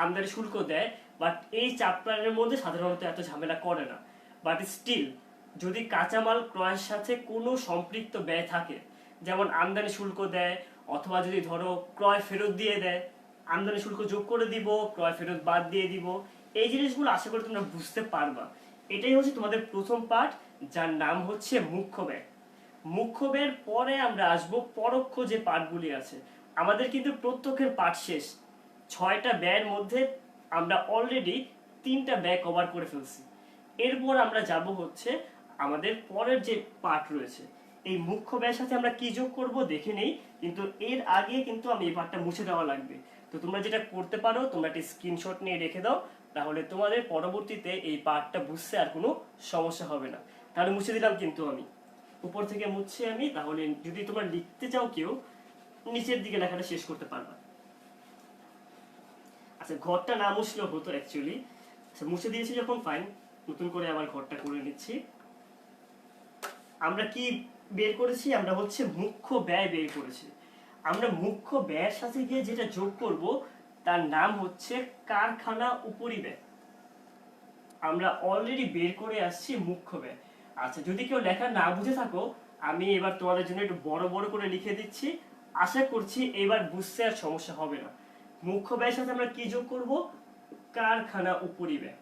আমদানি শুল্ক দেয়, বাট এই চ্যাপ্টারের মধ্যে সাধারণত এত ঝামেলা করে না। বাট স্টিল যদি কাঁচামাল ক্রয়ের সাথে কোনো সম্পৃক্ত ব্যয় থাকে, যেমন আমদানি শুল্ক দেয়, অথবা যদি ধরো ক্রয় ফেরত দিয়ে দেয়, আমদানি শুল্ক যোগ করে দিব, ক্রয় ফেরত বাদ দিয়ে দিব, এই জিনিসগুলো আশা করি তোমরা বুঝতে পারবা। এটাই হচ্ছে তোমাদের প্রথম পার্ট, যার নাম হচ্ছে মুখ্য ব্যয়। মুখ্য ব্যয়ের পরে আমরা আসব পরোক্ষ যে পার্টগুলি আছে। আমাদের কিন্তু প্রত্যক্ষের পার্ট শেষ, 6টা ব্যয়ের মধ্যে আমরা অলরেডি 3টা ব্যয় কভার করে ফেলছি। এরপর আমরা যাব হচ্ছে আমাদের পরের যে পার্ট রয়েছে, এই মুখ্য ব্যয়ের সাথে আমরা কি যোগ করব দেখে নেই, কিন্তু এর আগে কিন্তু আমি এই পার্টটা মুছে দেওয়া লাগবে। তো তোমরা যেটা করতে পারো, তোমরা একটা স্ক্রিনশট নিয়ে রেখে দাও, তাহলে তোমাদের পরবর্তীতে এই পার্টটা বুঝতে আর কোনো সমস্যা হবে না। তাহলে মুছে দিলাম কিন্তু আমি, উপর থেকে মুছছি আমি, তাহলে যদি তোমরা লিখতে চাও কেউ, নিচের দিকে লেখাটা শেষ করতে পারবা। আচ্ছা, ঘরটা না মুছলেও হতো অ্যাকচুয়ালি। আচ্ছা, মুছে দিয়েছি যখন, ফাইন, নতুন করে আবার ঘরটা করে নিচ্ছি। আমরা কি বের করেছি? আমরা হচ্ছে মুখ্য ব্যয় বের করেছি। আমরা মুখ্য ব্যয়ের সাথে গিয়ে যেটা যোগ করব তার নাম হচ্ছে কারখানা উপরিব্যয়। আমরা অলরেডি বের করে আসছি মুখ্য ব্যয়। আচ্ছা, যদি কেউ লেখা না বুঝে থাকো, আমি এবার তোমাদের জন্য একটু বড় বড় করে লিখে দিচ্ছি, আশা করছি এবার বুঝতে আর সমস্যা হবে না। মুখ্য ব্যয়ের সাথে আমরা কি যোগ করব? কারখানা উপরিব্যয়।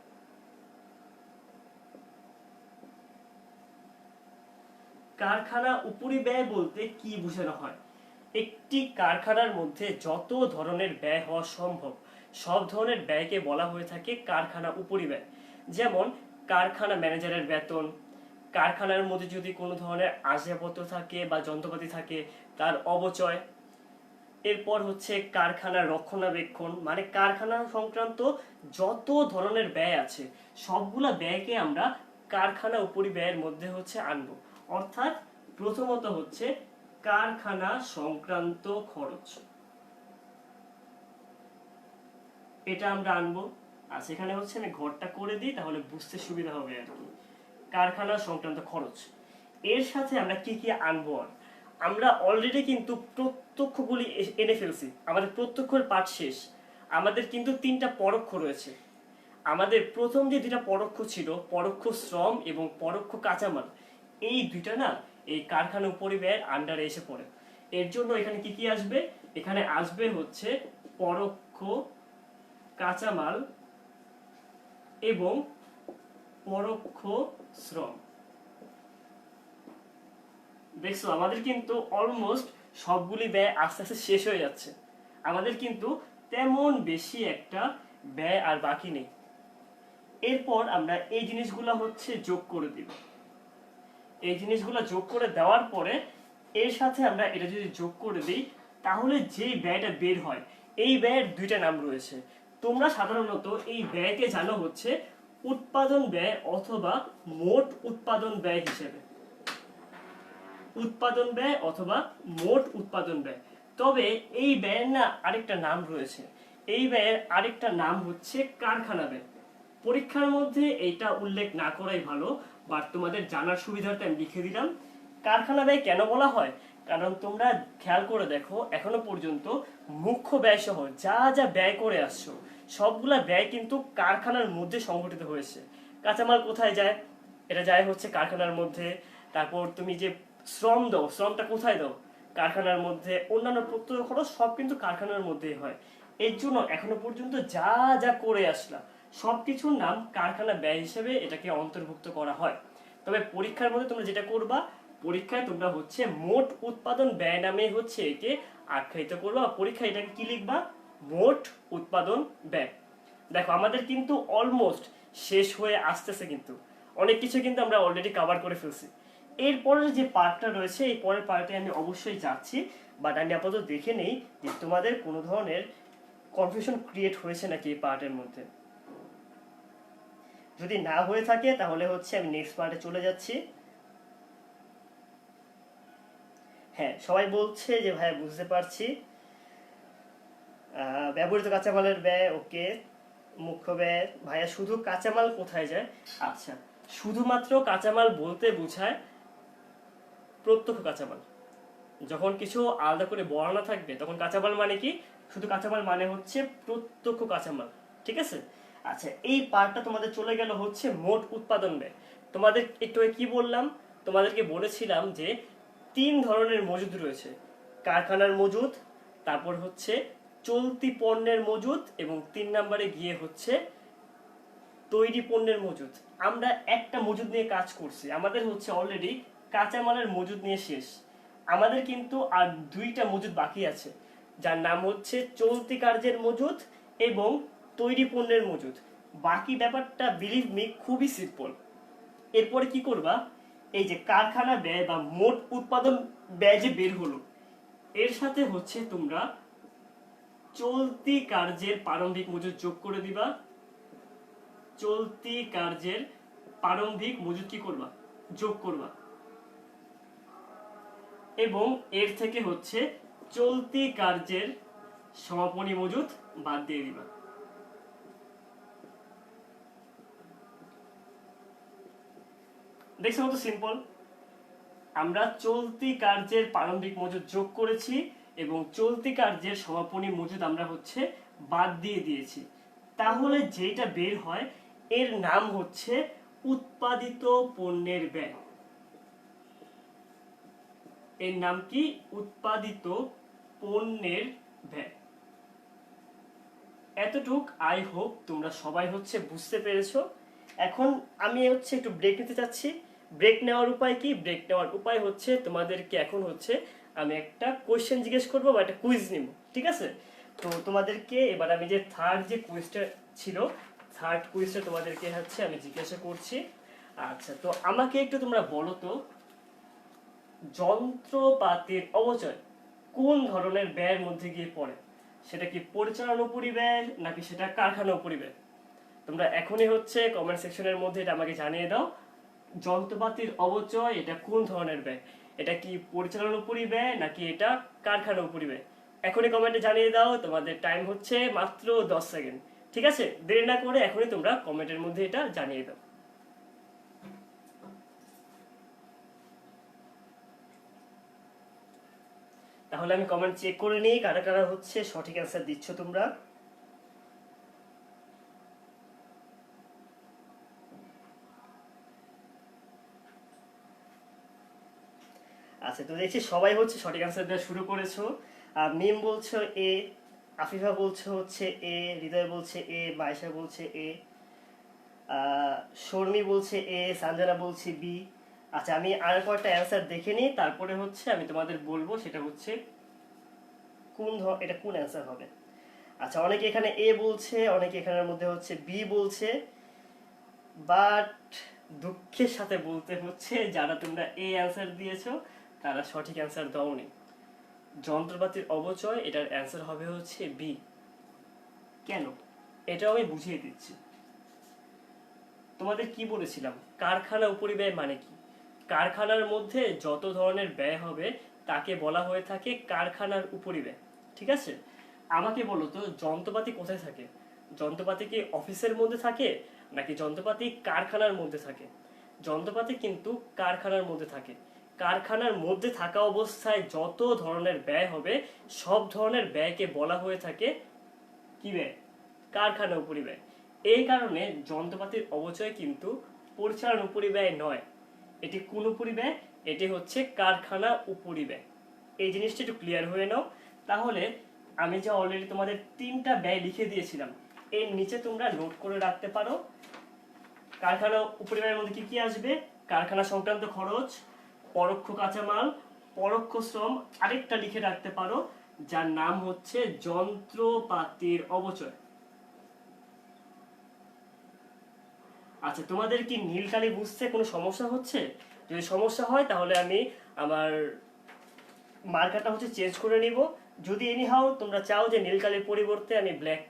কারখানা উপরিব্যয় বলতে কি বোঝানো হয়? একটি কারখানার মধ্যে যত ধরনের ব্যয় হওয়া সম্ভব সব ধরনের ব্যয়কে বলা হয়ে থাকে কারখানা উপরিব্যয়। যেমন কারখানা ম্যানেজারের বেতন, কারখানার মধ্যে যদি কোনো ধরনের আসবাবপত্র থাকে বা যন্ত্রপাতি থাকে তার অবচয়, এরপর হচ্ছে কারখানার রক্ষণাবেক্ষণ, মানে কারখানা সংক্রান্ত যত ধরনের ব্যয় আছে সবগুলা ব্যয়কে আমরা কারখানা উপরিব্যয়ের মধ্যে হচ্ছে আনবো। অর্থাৎ প্রথমত হচ্ছে কারখানা সংক্রান্ত খরচ, এটা আমরা আনবো। আর সেখানে হচ্ছে আমি ঘরটা করে দিই, তাহলে বুঝতে সুবিধা হবে আর কি। কারখানা সংক্রান্ত খরচ, এর সাথে আমরা কি কি আনবো? আমরা অলরেডি কিন্তু প্রত্যক্ষগুলি এনে ফেলছি, আমাদের প্রত্যক্ষের পাঠ শেষ। আমাদের কিন্তু 3টা পরোক্ষ রয়েছে। আমাদের প্রথম যে 2টা পরোক্ষ ছিল, পরোক্ষ শ্রম এবং পরোক্ষ কাঁচামাল, এই 2টা না এই কারখানা উপরিব্যয়ের আন্ডারে এসে পড়ে। এর জন্য এখানে কি কি আসবে? এখানে আসবে হচ্ছে পরোক্ষ কাঁচামাল এবং পরোক্ষ শ্রম। দেখছো, আমাদের কিন্তু অলমোস্ট সবগুলি ব্যয় আস্তে আস্তে শেষ হয়ে যাচ্ছে। আমাদের কিন্তু তেমন বেশি একটা ব্যয় আর বাকি নেই। এরপর আমরা এই জিনিসগুলো হচ্ছে যোগ করে দিব। এই জিনিসগুলো যোগ করে দেওয়ার পরে এর সাথে আমরা এটা যদি যোগ করে দিই, তাহলে যে ব্যয়টা বের হয়, এই ব্যয়ের 2টা নাম রয়েছে। তোমরা সাধারণত এই ব্যয়কে জানো হচ্ছে উৎপাদন ব্যয় অথবা মোট উৎপাদন ব্যয় হিসেবে। উৎপাদন ব্যয় অথবা মোট উৎপাদন ব্যয়। তবে এই ব্যয়ের না আরেকটা নাম রয়েছে, এই ব্যয়ের আরেকটা নাম হচ্ছে কারখানা ব্যয়। পরীক্ষার মধ্যে এইটা উল্লেখ না করাই ভালো, বাট তোমাদের জানার সুবিধার্থে আমি লিখে দিলাম। কারখানা ব্যয় কেন বলা হয়? কারণ তোমরা খেয়াল করে দেখো, এখনো পর্যন্ত মুখ্য ব্যয় সহ যা যা ব্যয় করে আসছো সবগুলা ব্যয় কিন্তু কারখানার মধ্যে সংগঠিত হয়েছে। কাঁচামাল কোথায় যায়? এটা যায় হচ্ছে কারখানার মধ্যে। তারপর তুমি যে শ্রম দাও, শ্রমটা কোথায় দাও? কারখানার মধ্যে। অন্যান্য প্রত্যক্ষ খরচ সব কিন্তু কারখানার মধ্যেই হয়। এর জন্য এখনো পর্যন্ত যা যা করে আসলাম সবকিছুর নাম কারখানা ব্যয় হিসেবে এটাকে অন্তর্ভুক্ত করা হয়। তবে পরীক্ষার মধ্যে তোমরা যেটা করবা, পরীক্ষায় তোমরা হচ্ছে মোট উৎপাদন ব্যয় নামে হচ্ছে একে আখ্যায়িত করবা। পরীক্ষায় এটাকে কি লিখবা? মোট উৎপাদন ব্যয়। দেখো, আমাদের কিন্তু অলমোস্ট শেষ হয়ে আসতেছে, কিন্তু অনেক কিছু কিন্তু আমরা অলরেডি কভার করে ফেলছি। এরপরের যে পার্টটা রয়েছে, এই পরের পার্টে আমি অবশ্যই যাচ্ছি, বাট আমি আপাতত দেখে নেই যে তোমাদের কোনো ধরনের কনফিউশন ক্রিয়েট হয়েছে নাকি এই পার্টের মধ্যে। যদি না হয়ে থাকে তাহলে হচ্ছে আমি নেক্সট পার্টে চলে যাচ্ছি। হ্যাঁ, সবাই বলছে যে ভাইয়া বুঝতে পারছি। ব্যবহৃত কাঁচামালের ব্যয়, ওকে। মুখ্য ব্যয়, ভাইয়া শুধু কাঁচামাল কোথায় যায়? আচ্ছা, শুধুমাত্র কাঁচামাল বলতে বোঝায় প্রত্যক্ষ কাঁচামাল। যখন কিছু আলাদা করে বর্ণনা থাকবে তখন কাঁচামাল মানে কি, শুধু কাঁচামাল মানে হচ্ছে প্রত্যক্ষ কাঁচামাল। ঠিক আছে। আচ্ছা, এই পার্টটা তোমাদের চলে গেল হচ্ছে মোট উৎপাদন ব্যয়। তোমাদের একটু আগে কি বললাম, তোমাদেরকে বলেছিলাম যে 3 ধরনের মজুদ রয়েছে। কারখানার মজুদ, তারপর হচ্ছে চলতি পণ্যের মজুদ, এবং 3 নম্বরে গিয়ে হচ্ছে তৈরি পণ্যের মজুদ। আমরা একটা মজুদ নিয়ে কাজ করছি, আমাদের হচ্ছে অলরেডি কাঁচামালের মজুদ নিয়ে শেষ। আমাদের কিন্তু আর 2টা মজুদ বাকি আছে, যার নাম হচ্ছে চলতি কার্যের মজুদ এবং তৈরি পণ্যের মজুদ। বাকি ব্যাপারটা বিলিভ মি খুবই সিম্পল। এরপরে কি করবা, এই যে কারখানা ব্যয় বা মোট উৎপাদন ব্যয় যে বের হলো, এর সাথে হচ্ছে তোমরা চলতি কার্যের প্রারম্ভিক মজুদ যোগ করে দিবা। চলতি কার্যের প্রারম্ভিক মজুদ কি করবা, যোগ করবা, এবং এর থেকে হচ্ছে চলতি কার্যের সমাপনী মজুদ বাদ দিয়ে দিবা। দেখছো কত সিম্পল। আমরা চলতি কার্যের প্রারম্ভিক মজুদ যোগ করেছি এবং চলতি কার্যের সমাপনী মজুদ আমরা হচ্ছে বাদ দিয়ে দিয়েছি। তাহলে যেটা বের হয় এর নাম হচ্ছে উৎপাদিত পণ্যের ব্যয়। এর নাম কি? উৎপাদিত পণ্যের ব্যয়। এতটুক আই হোপ তোমরা সবাই হচ্ছে বুঝতে পেরেছো। এখন আমি হচ্ছে একটু ব্রেক নিতে চাচ্ছি। ব্রেক নেওয়ার উপায় কি? ব্রেক নেওয়ার উপায় হচ্ছে তোমাদেরকে এখন হচ্ছে আমি একটা কোয়েশ্চেন জিজ্ঞেস করবো বা একটা কুইজ নিব, ঠিক আছে? তো তোমাদেরকে এবার আমি যে থার্ড যে কুইজটা ছিল, থার্ড কুইজটা তোমাদেরকে হচ্ছে আমি জিজ্ঞাসা করছি। আচ্ছা, তো আমাকে একটু তোমরা বলো তো, যন্ত্রপাতির অপচয় কোন ধরনের ব্যয়ের মধ্যে গিয়ে পড়ে? সেটা কি পরিচালনা পরিব্যয় নাকি সেটা কারখানা পরিব্যয়? তোমরা এখনই হচ্ছে কমেন্ট সেকশনের মধ্যে এটা আমাকে জানিয়ে দাও। যন্ত্রপাতির অপচয় এটা কোন ধরনের ব্যয়? এটা কি পরিচালনা পরিব্যয় নাকি এটা কারখানা পরিব্যয়? এখনই কমেন্টে জানিয়ে দাও। তোমাদের টাইম হচ্ছে মাত্র 10 সেকেন্ড। ঠিক আছে, দেরি না করে এখনই তোমরা কমেন্টের মধ্যে এটা জানিয়ে দাও। তাহলে আমি কমেন্ট চেক করে নিই কারা কারা হচ্ছে সঠিক অ্যান্সার দিচ্ছ তোমরা। আচ্ছা, তো দেখছি সবাই হচ্ছে সঠিক অ্যান্সার দেওয়া শুরু করেছো। মিম বলছো এ, আফিফা বলছো হচ্ছে এ, হৃদয় বলছে এ, মাইশা বলছে এ, শর্মি বলছে এ, সানজানা বলছে বি। আচ্ছা, আমি আর কয়েকটা অ্যান্সার দেখে নিই, তারপরে হচ্ছে আমি তোমাদের বলবো সেটা হচ্ছে এটা কোন অ্যান্সার হবে। আচ্ছা, অনেকে এখানে এ বলছে, অনেকে এখানের মধ্যে হচ্ছে বি বলছে, বাট দুঃখের সাথে বলতে হচ্ছে যারা তোমরা এ অ্যান্সার দিয়েছো তারা সঠিক অ্যান্সার দাওনি। যন্ত্রপাতির অপচয় এটার অ্যান্সার হবে হচ্ছে বি। কেন? এটাও আমি বুঝিয়ে দিচ্ছি। তোমাদের কি বলেছিলাম, কারখানা উপরিব্যয় মানে কি? কারখানার মধ্যে যত ধরনের ব্যয় হবে তাকে বলা হয়ে থাকে কারখানার উপরিব্যয়। ঠিক আছে, আমাকে বলো তো যন্ত্রপাতি কোথায় থাকে? যন্ত্রপাতি কি অফিসের মধ্যে থাকে নাকি যন্ত্রপাতি কারখানার মধ্যে থাকে? যন্ত্রপাতি কিন্তু কারখানার মধ্যে থাকে। কারখানার মধ্যে থাকা অবস্থায় যত ধরনের ব্যয় হবে সব ধরনের ব্যয়কে বলা হয়ে থাকে কি ব্যয়? কারখানা উপরিব্যয়। এই কারণে যন্ত্রপাতির অপচয় কিন্তু পরিচালনা উপরিব্যয় নয়। এটি কোন উপরিব্যয়? এটি হচ্ছে কারখানা উপরিব্যয়। এই জিনিসটা একটু ক্লিয়ার হয়ে নাও। তাহলে আমি যে অলরেডি তোমাদের 3টা ব্যয় লিখে দিয়েছিলাম, এর নিচে তোমরা নোট করে রাখতে পারো। কারখানা উপরিব্যয়ের মধ্যে কি কি আসবে? কারখানা সংক্রান্ত খরচ, পরোক্ষ কাঁচামাল, পরোক্ষ শ্রম, আরেকটা লিখে রাখতে পারো যার নাম হচ্ছে যন্ত্রপাতির অপচয়। আচ্ছা, তোমাদের কি নীল কালি বুঝতে কোনো সমস্যা হচ্ছে? যদি সমস্যা হয় তাহলে আমি আমার মার্কারটা হচ্ছে চেঞ্জ করে নিব। যদি এনিহাও তোমরা চাও যে নীল কালির পরিবর্তে আমি ব্ল্যাক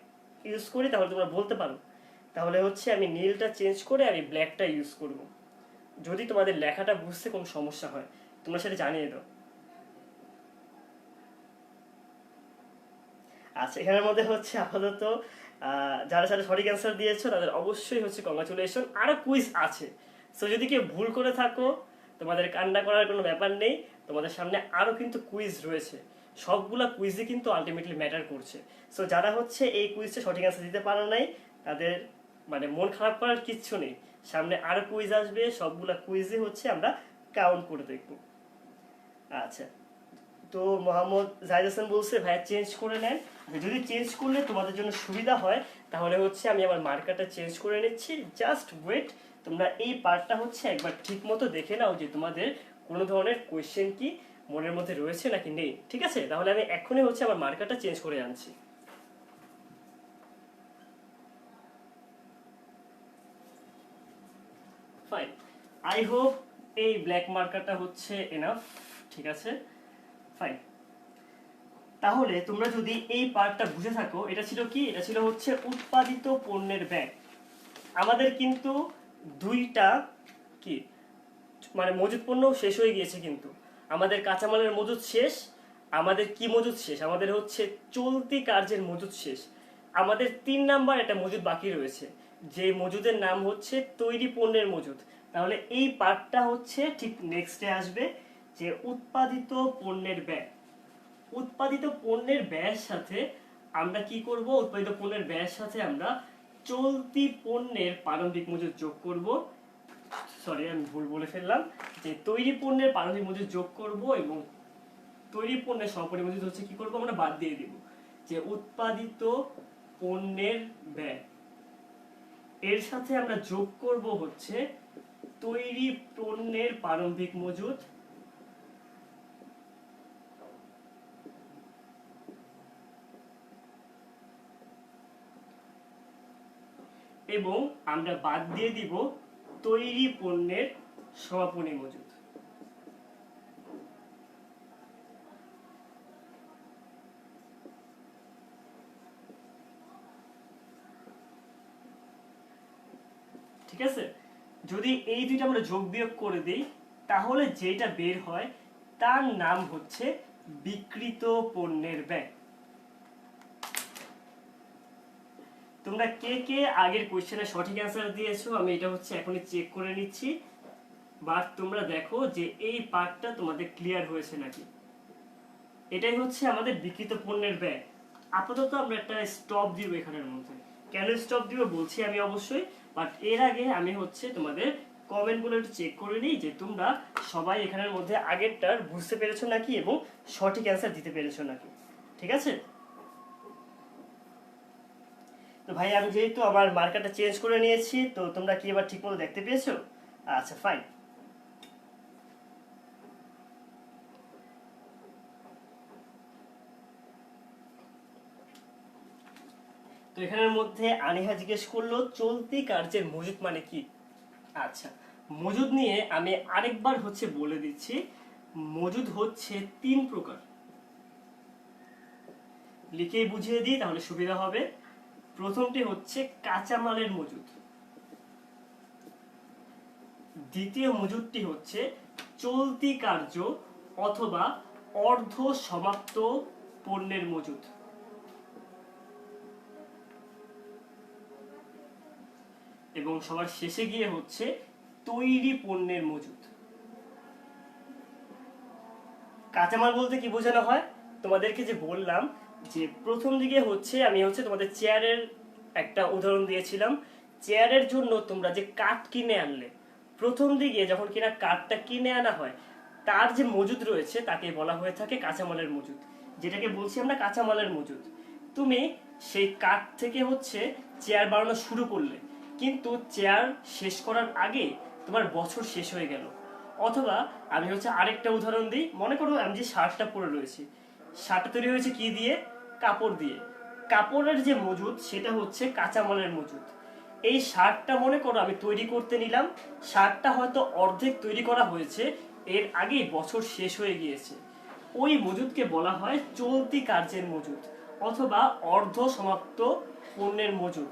ইউজ করি, তাহলে তোমরা বলতে পারো, তাহলে হচ্ছে আমি নীলটা চেঞ্জ করে আমি ব্ল্যাকটা ইউজ করব। যদি তোমাদের লেখাটা বুঝতে কোনো সমস্যা হয় তোমরা সেটা জানিয়ে দাও। আচ্ছা, এখানের মধ্যে হচ্ছে আপাতত যারা যারা সঠিক অ্যান্সার দিয়েছো তাদের অবশ্যই হচ্ছে কংগ্রাচুলেশন। আরো কুইজ আছে, সো যদি কেউ ভুল করে থাকো তোমাদের কান্না করার কোনো ব্যাপার নেই, তোমাদের সামনে আরো কিন্তু কুইজ রয়েছে। সবগুলা কুইজই কিন্তু আলটিমেটলি ম্যাটার করছে। সো যারা হচ্ছে এই কুইজটা সঠিক অ্যান্সার দিতে পারো নাই তাদের মানে মন খারাপ করার কিচ্ছু নেই, সামনে আরো কুইজ আসবে, সবগুলা কুইজই হচ্ছে আমরা কাউন্ট করে দেখবো। আচ্ছা, তো মোহাম্মদ জাহিদ হাসান বলছে ভাইয়া চেঞ্জ করে নেন। যদি চেঞ্জ করলে তোমাদের জন্য সুবিধা হয় তাহলে হচ্ছে আমি আমার মার্কারটা চেঞ্জ করে নিচ্ছি, জাস্ট ওয়েট। তোমরা এই পার্টটা হচ্ছে একবার ঠিক মতো দেখে নাও যে তোমাদের কোনো ধরনের কোয়েশ্চেন কি মনের মধ্যে রয়েছে নাকি নেই। ঠিক আছে, তাহলে আমি এখনই হচ্ছে আমার মার্কারটা চেঞ্জ করে আনছি। ফাইন, আই হোপ এই ব্ল্যাক মার্কারটা হচ্ছে এনাফ। ঠিক আছে, ফাইন। তাহলে তোমরা যদি এই পার্টটা বুঝে থাকো, এটা ছিল কি, এটা ছিল হচ্ছে উৎপাদিত পণ্যের ব্যয়। আমাদের কিন্তু দুইটা কি মানে মজুদ পণ্য শেষ হয়ে গিয়েছে, কিন্তু আমাদের কাঁচামালের মজুদ শেষ। আমাদের কি মজুদ শেষ? আমাদের হচ্ছে চলতি কার্যের মজুদ শেষ। আমাদের 3 নাম্বার একটা মজুদ বাকি রয়েছে, যে মজুদের নাম হচ্ছে তৈরি পণ্যের মজুদ। তাহলে এই পার্টটা হচ্ছে ঠিক নেক্সটে আসবে, যে উৎপাদিত পণ্যের ব্যয়। উৎপাদিত পণ্যের ব্যয়ের সাথে আমরা কি করব? উৎপাদিত পণ্যের ব্যয়ের সাথে আমরা চলতি পণ্যের প্রারম্ভিক মজুদ যোগ করব। সরি, আমি ভুল বলে ফেললাম, যে তৈরি পণ্যের প্রারম্ভিক মজুদ যোগ করব এবং তৈরি পণ্যের সহপরি মজুদ হচ্ছে কি করব আমরা বাদ দিয়ে দিব, যে উৎপাদিত পণ্যের ব্যয় এর সাথে আমরা যোগ করব হচ্ছে তৈরি পণ্যের প্রারম্ভিক মজুদ এবং আমরা বাদ দিয়ে দিব তৈরি পণ্যের সমাপনী মজুদ। ঠিক আছে, যদি এই দুইটা আমরা যোগ বিয়োগ করে দিই তাহলে যেটা বের হয় তার নাম হচ্ছে বিক্রিত পণ্যের ব্যয়। তোমরা কে কে আগের কোশ্চেনের সঠিক অ্যান্সার দিয়েছো আমি এটা হচ্ছে এখনই চেক করে নিচ্ছি, বাট তোমরা দেখো যে এই পার্টটা তোমাদের ক্লিয়ার হয়েছে নাকি। এটাই হচ্ছে আমাদের বিক্রিত পণ্যের ব্যয়। আপাতত আমরা একটা স্টপ দিব এখানের মধ্যে। কেন স্টপ দিব বলছি আমি অবশ্যই, বাট এর আগে আমি হচ্ছে তোমাদের কমেন্টগুলো একটু চেক করে নিই যে তোমরা সবাই এখানের মধ্যে আগেরটার বুঝতে পেরেছো নাকি এবং সঠিক অ্যান্সার দিতে পেরেছো নাকি। ঠিক আছে, তো ভাই আমি যেহেতু আমার মার্কারটা চেঞ্জ করে নিয়েছি, তো তোমরা কি এবার ঠিকমতো দেখতে পেয়েছো? আচ্ছা, ফাইন। তো এখানের মধ্যে আনিহা জিজ্ঞেস করলো চলতি কার্যের মজুদ মানে কি। আচ্ছা, মজুদ নিয়ে আমি আরেকবার হচ্ছে বলে দিচ্ছি, মজুদ হচ্ছে 3 প্রকার। লিখেই বুঝিয়ে দিই তাহলে সুবিধা হবে। প্রথমটি হচ্ছে কাঁচামালের মজুদ, দ্বিতীয় মজুদটি হচ্ছে চলতি কার্য অথবা অর্ধ সমাপ্ত পণ্যের মজুদ, এবং সবার শেষে গিয়ে হচ্ছে তৈরি পণ্যের মজুদ। কাঁচামাল বলতে কি বোঝানো হয় তোমাদেরকে যে বললাম, যে প্রথম দিকে হচ্ছে আমি হচ্ছে তোমাদের চেয়ারের একটা উদাহরণ দিয়েছিলাম। চেয়ারের জন্য তোমরা যে কাঠ কিনে আনলে, প্রথম দিকে যখন কিনা কাঠটা কিনে আনা হয় তার যে মজুদ রয়েছে তাকে বলা হয়ে থাকে কাঁচামালের মজুদ, যেটাকে বলছি আমরা কাঁচামালের মজুদ। তুমি সেই কাঠ থেকে হচ্ছে চেয়ার বানানো শুরু করলে, কিন্তু চেয়ার শেষ করার আগে তোমার বছর শেষ হয়ে গেল। অথবা আমি হচ্ছে আরেকটা উদাহরণ দিই, মনে করো আমি যে শার্টটা পরে রয়েছি, শার্টটা তৈরি হয়েছে কি দিয়ে? কাপড় দিয়ে। কাপড়ের যে মজুদ সেটা হচ্ছে কাঁচামালের মজুদ। এই শার্টটা মনে করো আমি তৈরি করতে নিলাম, শার্টটা হয়তো অর্ধেক তৈরি করা হয়েছে, এর আগেই বছর শেষ হয়ে গিয়েছে। ওই মজুদকে বলা হয় চলতি কার্যের মজুদ অথবা অর্ধ সমাপ্ত পণ্যের মজুদ।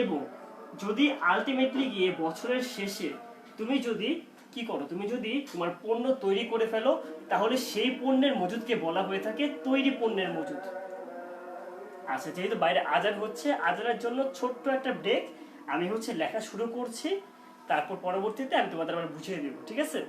এবং যদি আলটিমেটলি গিয়ে বছরের শেষে তুমি যদি কি করো, তুমি যদি তোমার পণ্য তৈরি করে ফেলো, তাহলে সেই পণ্যের মজুদকে বলা হয়ে থাকে তৈরি পণ্যের মজুদ। আচ্ছা, যেহেতু বাইরে আজান হচ্ছে, আজানের জন্য ছোট্ট একটা ব্রেক, আমি লেখা শুরু করছি, তারপর পরবর্তীতে আমি তোমাদের আবার বুঝিয়ে দেবো, ঠিক আছে?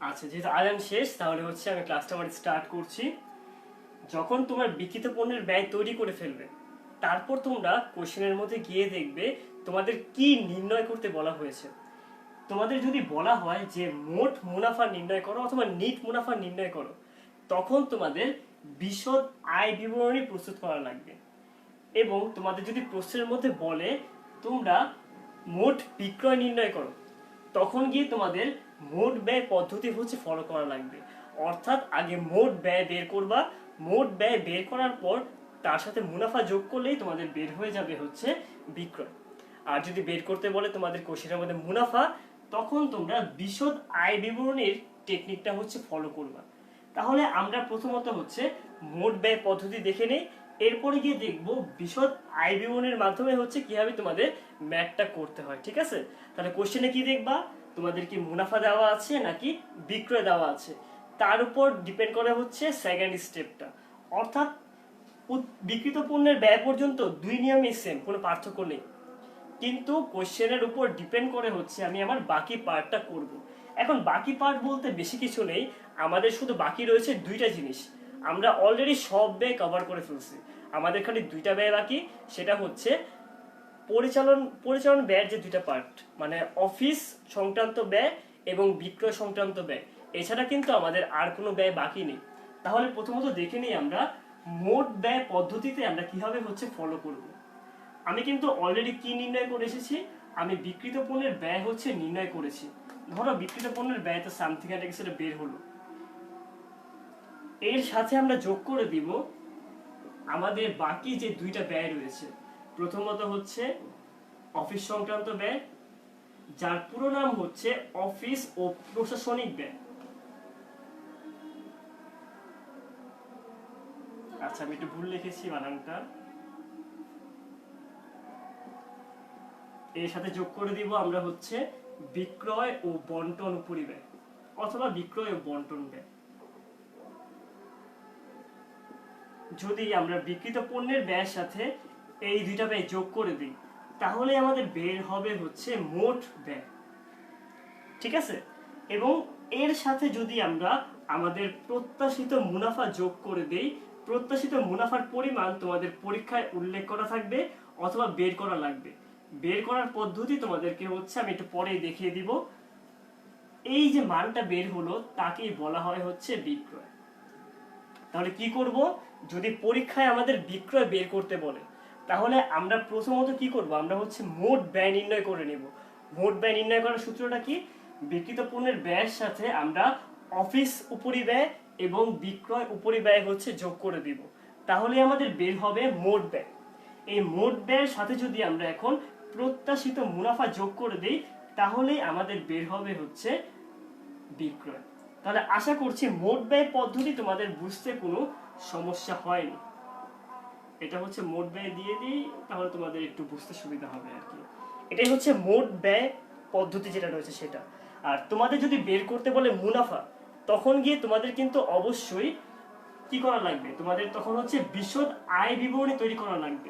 আচ্ছা, যেহেতু আজান শেষ, তাহলে আমি ক্লাসটা আবার স্টার্ট করছি। যখন তোমার বিক্রিত পণ্যের ব্যয় তৈরি করে ফেলবে, তারপর তোমরা কোশ্চেনের মধ্যে গিয়ে দেখবে তোমাদের কি নির্ণয় করতে বলা হয়েছে। তোমাদের যদি বলা হয় যে মোট মুনাফা নির্ণয় করো অথবা নিট মুনাফা নির্ণয় করো, তখন তোমাদের বিশদ আয় বিবরণী প্রস্তুত করা লাগবে। এবং তোমাদের যদি প্রশ্নের মধ্যে বলে তোমরা মোট বিক্রয় নির্ণয় করো, তখন গিয়ে তোমাদের মোট ব্যয় পদ্ধতি ফলো করা লাগবে। অর্থাৎ আগে মোট ব্যয় বের করবা, মোট ব্যয় বের করার পর তার সাথে মুনাফা যোগ করলেই তোমাদের বের হয়ে যাবে বিক্রয়। আর যদি বের করতে বলে তোমাদের কোশ্চেনের মধ্যে মুনাফা, তখন তোমরা বিশদ আয় বিবরণীর টেকনিকটা ফলো করবা। তাহলে আমরা প্রথমত মোট ব্যয় পদ্ধতি দেখে নেই, এরপরে গিয়ে দেখব বিশদ আয় বিবরণীর মাধ্যমে কিভাবে তোমাদের ম্যাথটা করতে হয়, ঠিক আছে? তাহলে কোশ্চেনে কি দেখবা, তোমাদের কি মুনাফা দেওয়া আছে নাকি বিক্রয় দেওয়া আছে, তার উপর ডিপেন্ড করে সেকেন্ড স্টেপটা। অর্থাৎ বিক্রিত পণ্যের ব্যয় পর্যন্ত দুই নিয়মই সেম, কোনো পার্থক্য নেই, কিন্তু কোশ্চেনের উপর ডিপেন্ড করে আমি আমার বাকি পার্টটা করব। এখন বাকি পার্ট বলতে বেশি কিছু নেই, আমাদের শুধু বাকি রয়েছে দুইটা জিনিস। আমরা অলরেডি সব ব্যয় কভার করে ফেলছি, আমাদের খালি দুইটা ব্যয় বাকি, সেটা পরিচালন ব্যয়ের যে দুইটা পার্ট, মানে অফিস সংক্রান্ত ব্যয় এবং বিক্রয় সংক্রান্ত ব্যয়। এছাড়া কিন্তু আমাদের আর কোনো ব্যয় বাকি নেই। তাহলে প্রথমত দেখে নিই আমরা মোট ব্যয় পদ্ধতিতে আমরা কিভাবে ফলো করব। আমি কিন্তু অলরেডি কি নির্ণয় করে এসেছি, আমি বিক্রিত পণ্যের ব্যয় নির্ণয় করেছি। ধরো বিক্রিত পণ্যের ব্যয় তো সামথিং একটা কিছু বের হলো, এর সাথে আমরা যোগ করে দিব আমাদের বাকি যে দুইটা ব্যয় রয়েছে। প্রথমত অফিস সংক্রান্ত ব্যয়, যার পুরো নাম অফিস ও প্রশাসনিক ব্যয়। আচ্ছা, আমি একটু ভুল লিখেছি বানানটা। এর সাথে যোগ করে দিব আমরা বিক্রয় ও বন্টন পরিব্যয় অথবা বিক্রয় ও বন্টন ব্যয়। যদি আমরা বিক্রিত পণ্যের ব্যয়ের সাথে এই দুইটা ব্যয় যোগ করে দিই, তাহলে আমাদের বের হবে মোট ব্যয়, ঠিক আছে? এবং এর সাথে যদি আমরা আমাদের প্রত্যাশিত মুনাফা যোগ করে দেই, প্রত্যাশিত মুনাফার পরিমাণ তোমাদের পরীক্ষায় উল্লেখ করা থাকবে অথবা বের করা লাগবে। বের করার পদ্ধতি তোমাদেরকে আমি একটু পরেই দেখিয়ে দিব। এই যে মানটা বের হলো তাকেই বলা হয় বিক্রয়। তাহলে কি করব, যদি পরীক্ষায় আমাদের বিক্রয় বের করতে বলে, তাহলে আমরা প্রথমত কি করব, আমরা মোট ব্যয় নির্ণয় করে নিব। মোট ব্যয় নির্ণয় করার সূত্রটা কি, বিক্রিত পণ্যের ব্যয়ের সাথে আমরা অফিস উপরিব্যয় এবং বিক্রয় উপরিব্যয় যোগ করে দিব, তাহলে আমাদের বের হবে মোট ব্যয়। এই মোট ব্যয়ের সাথে যদি আমরা এখন প্রত্যাশিত মুনাফা যোগ করে দিই তাহলেই আমাদের বের হবে হচ্ছে বিক্রয়। তাহলে আশা করছি মোট ব্যয় পদ্ধতি তোমাদের বুঝতে কোনো সমস্যা হয়নি। এটা হচ্ছে মোট ব্যয় দিয়ে দিই, তাহলে তোমাদের একটু বুঝতে সুবিধা হবে আর কি। এটাই হচ্ছে মোট ব্যয় পদ্ধতি যেটা রয়েছে সেটা। আর তোমাদের যদি বের করতে বলে মুনাফা, তখন গিয়ে তোমাদের কিন্তু অবশ্যই কি করা লাগবে, তোমাদের তখন হচ্ছে বিশদ আয় বিবরণী তৈরি করা লাগবে।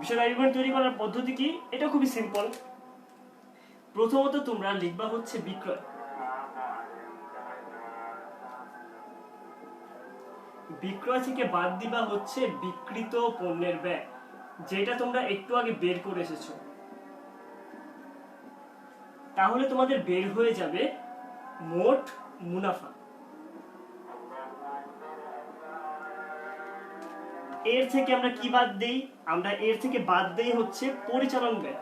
বিশদ আয় বিবরণী তৈরি করার পদ্ধতি কি, এটা খুবই সিম্পল। প্রথমত তোমরা লিখবা হচ্ছে বিক্রয়। বিক্রয় থেকে বাদ দিবা হচ্ছে বিক্রিত পণ্যের ব্যয়, যেটা তোমরা একটু আগে বের করে এসেছো। তাহলে তোমাদের বের হয়ে যাবে মোট মুনাফা। এর থেকে আমরা কি বাদ দেই, আমরা এর থেকে বাদ দেই হচ্ছে পরিচালন ব্যয়।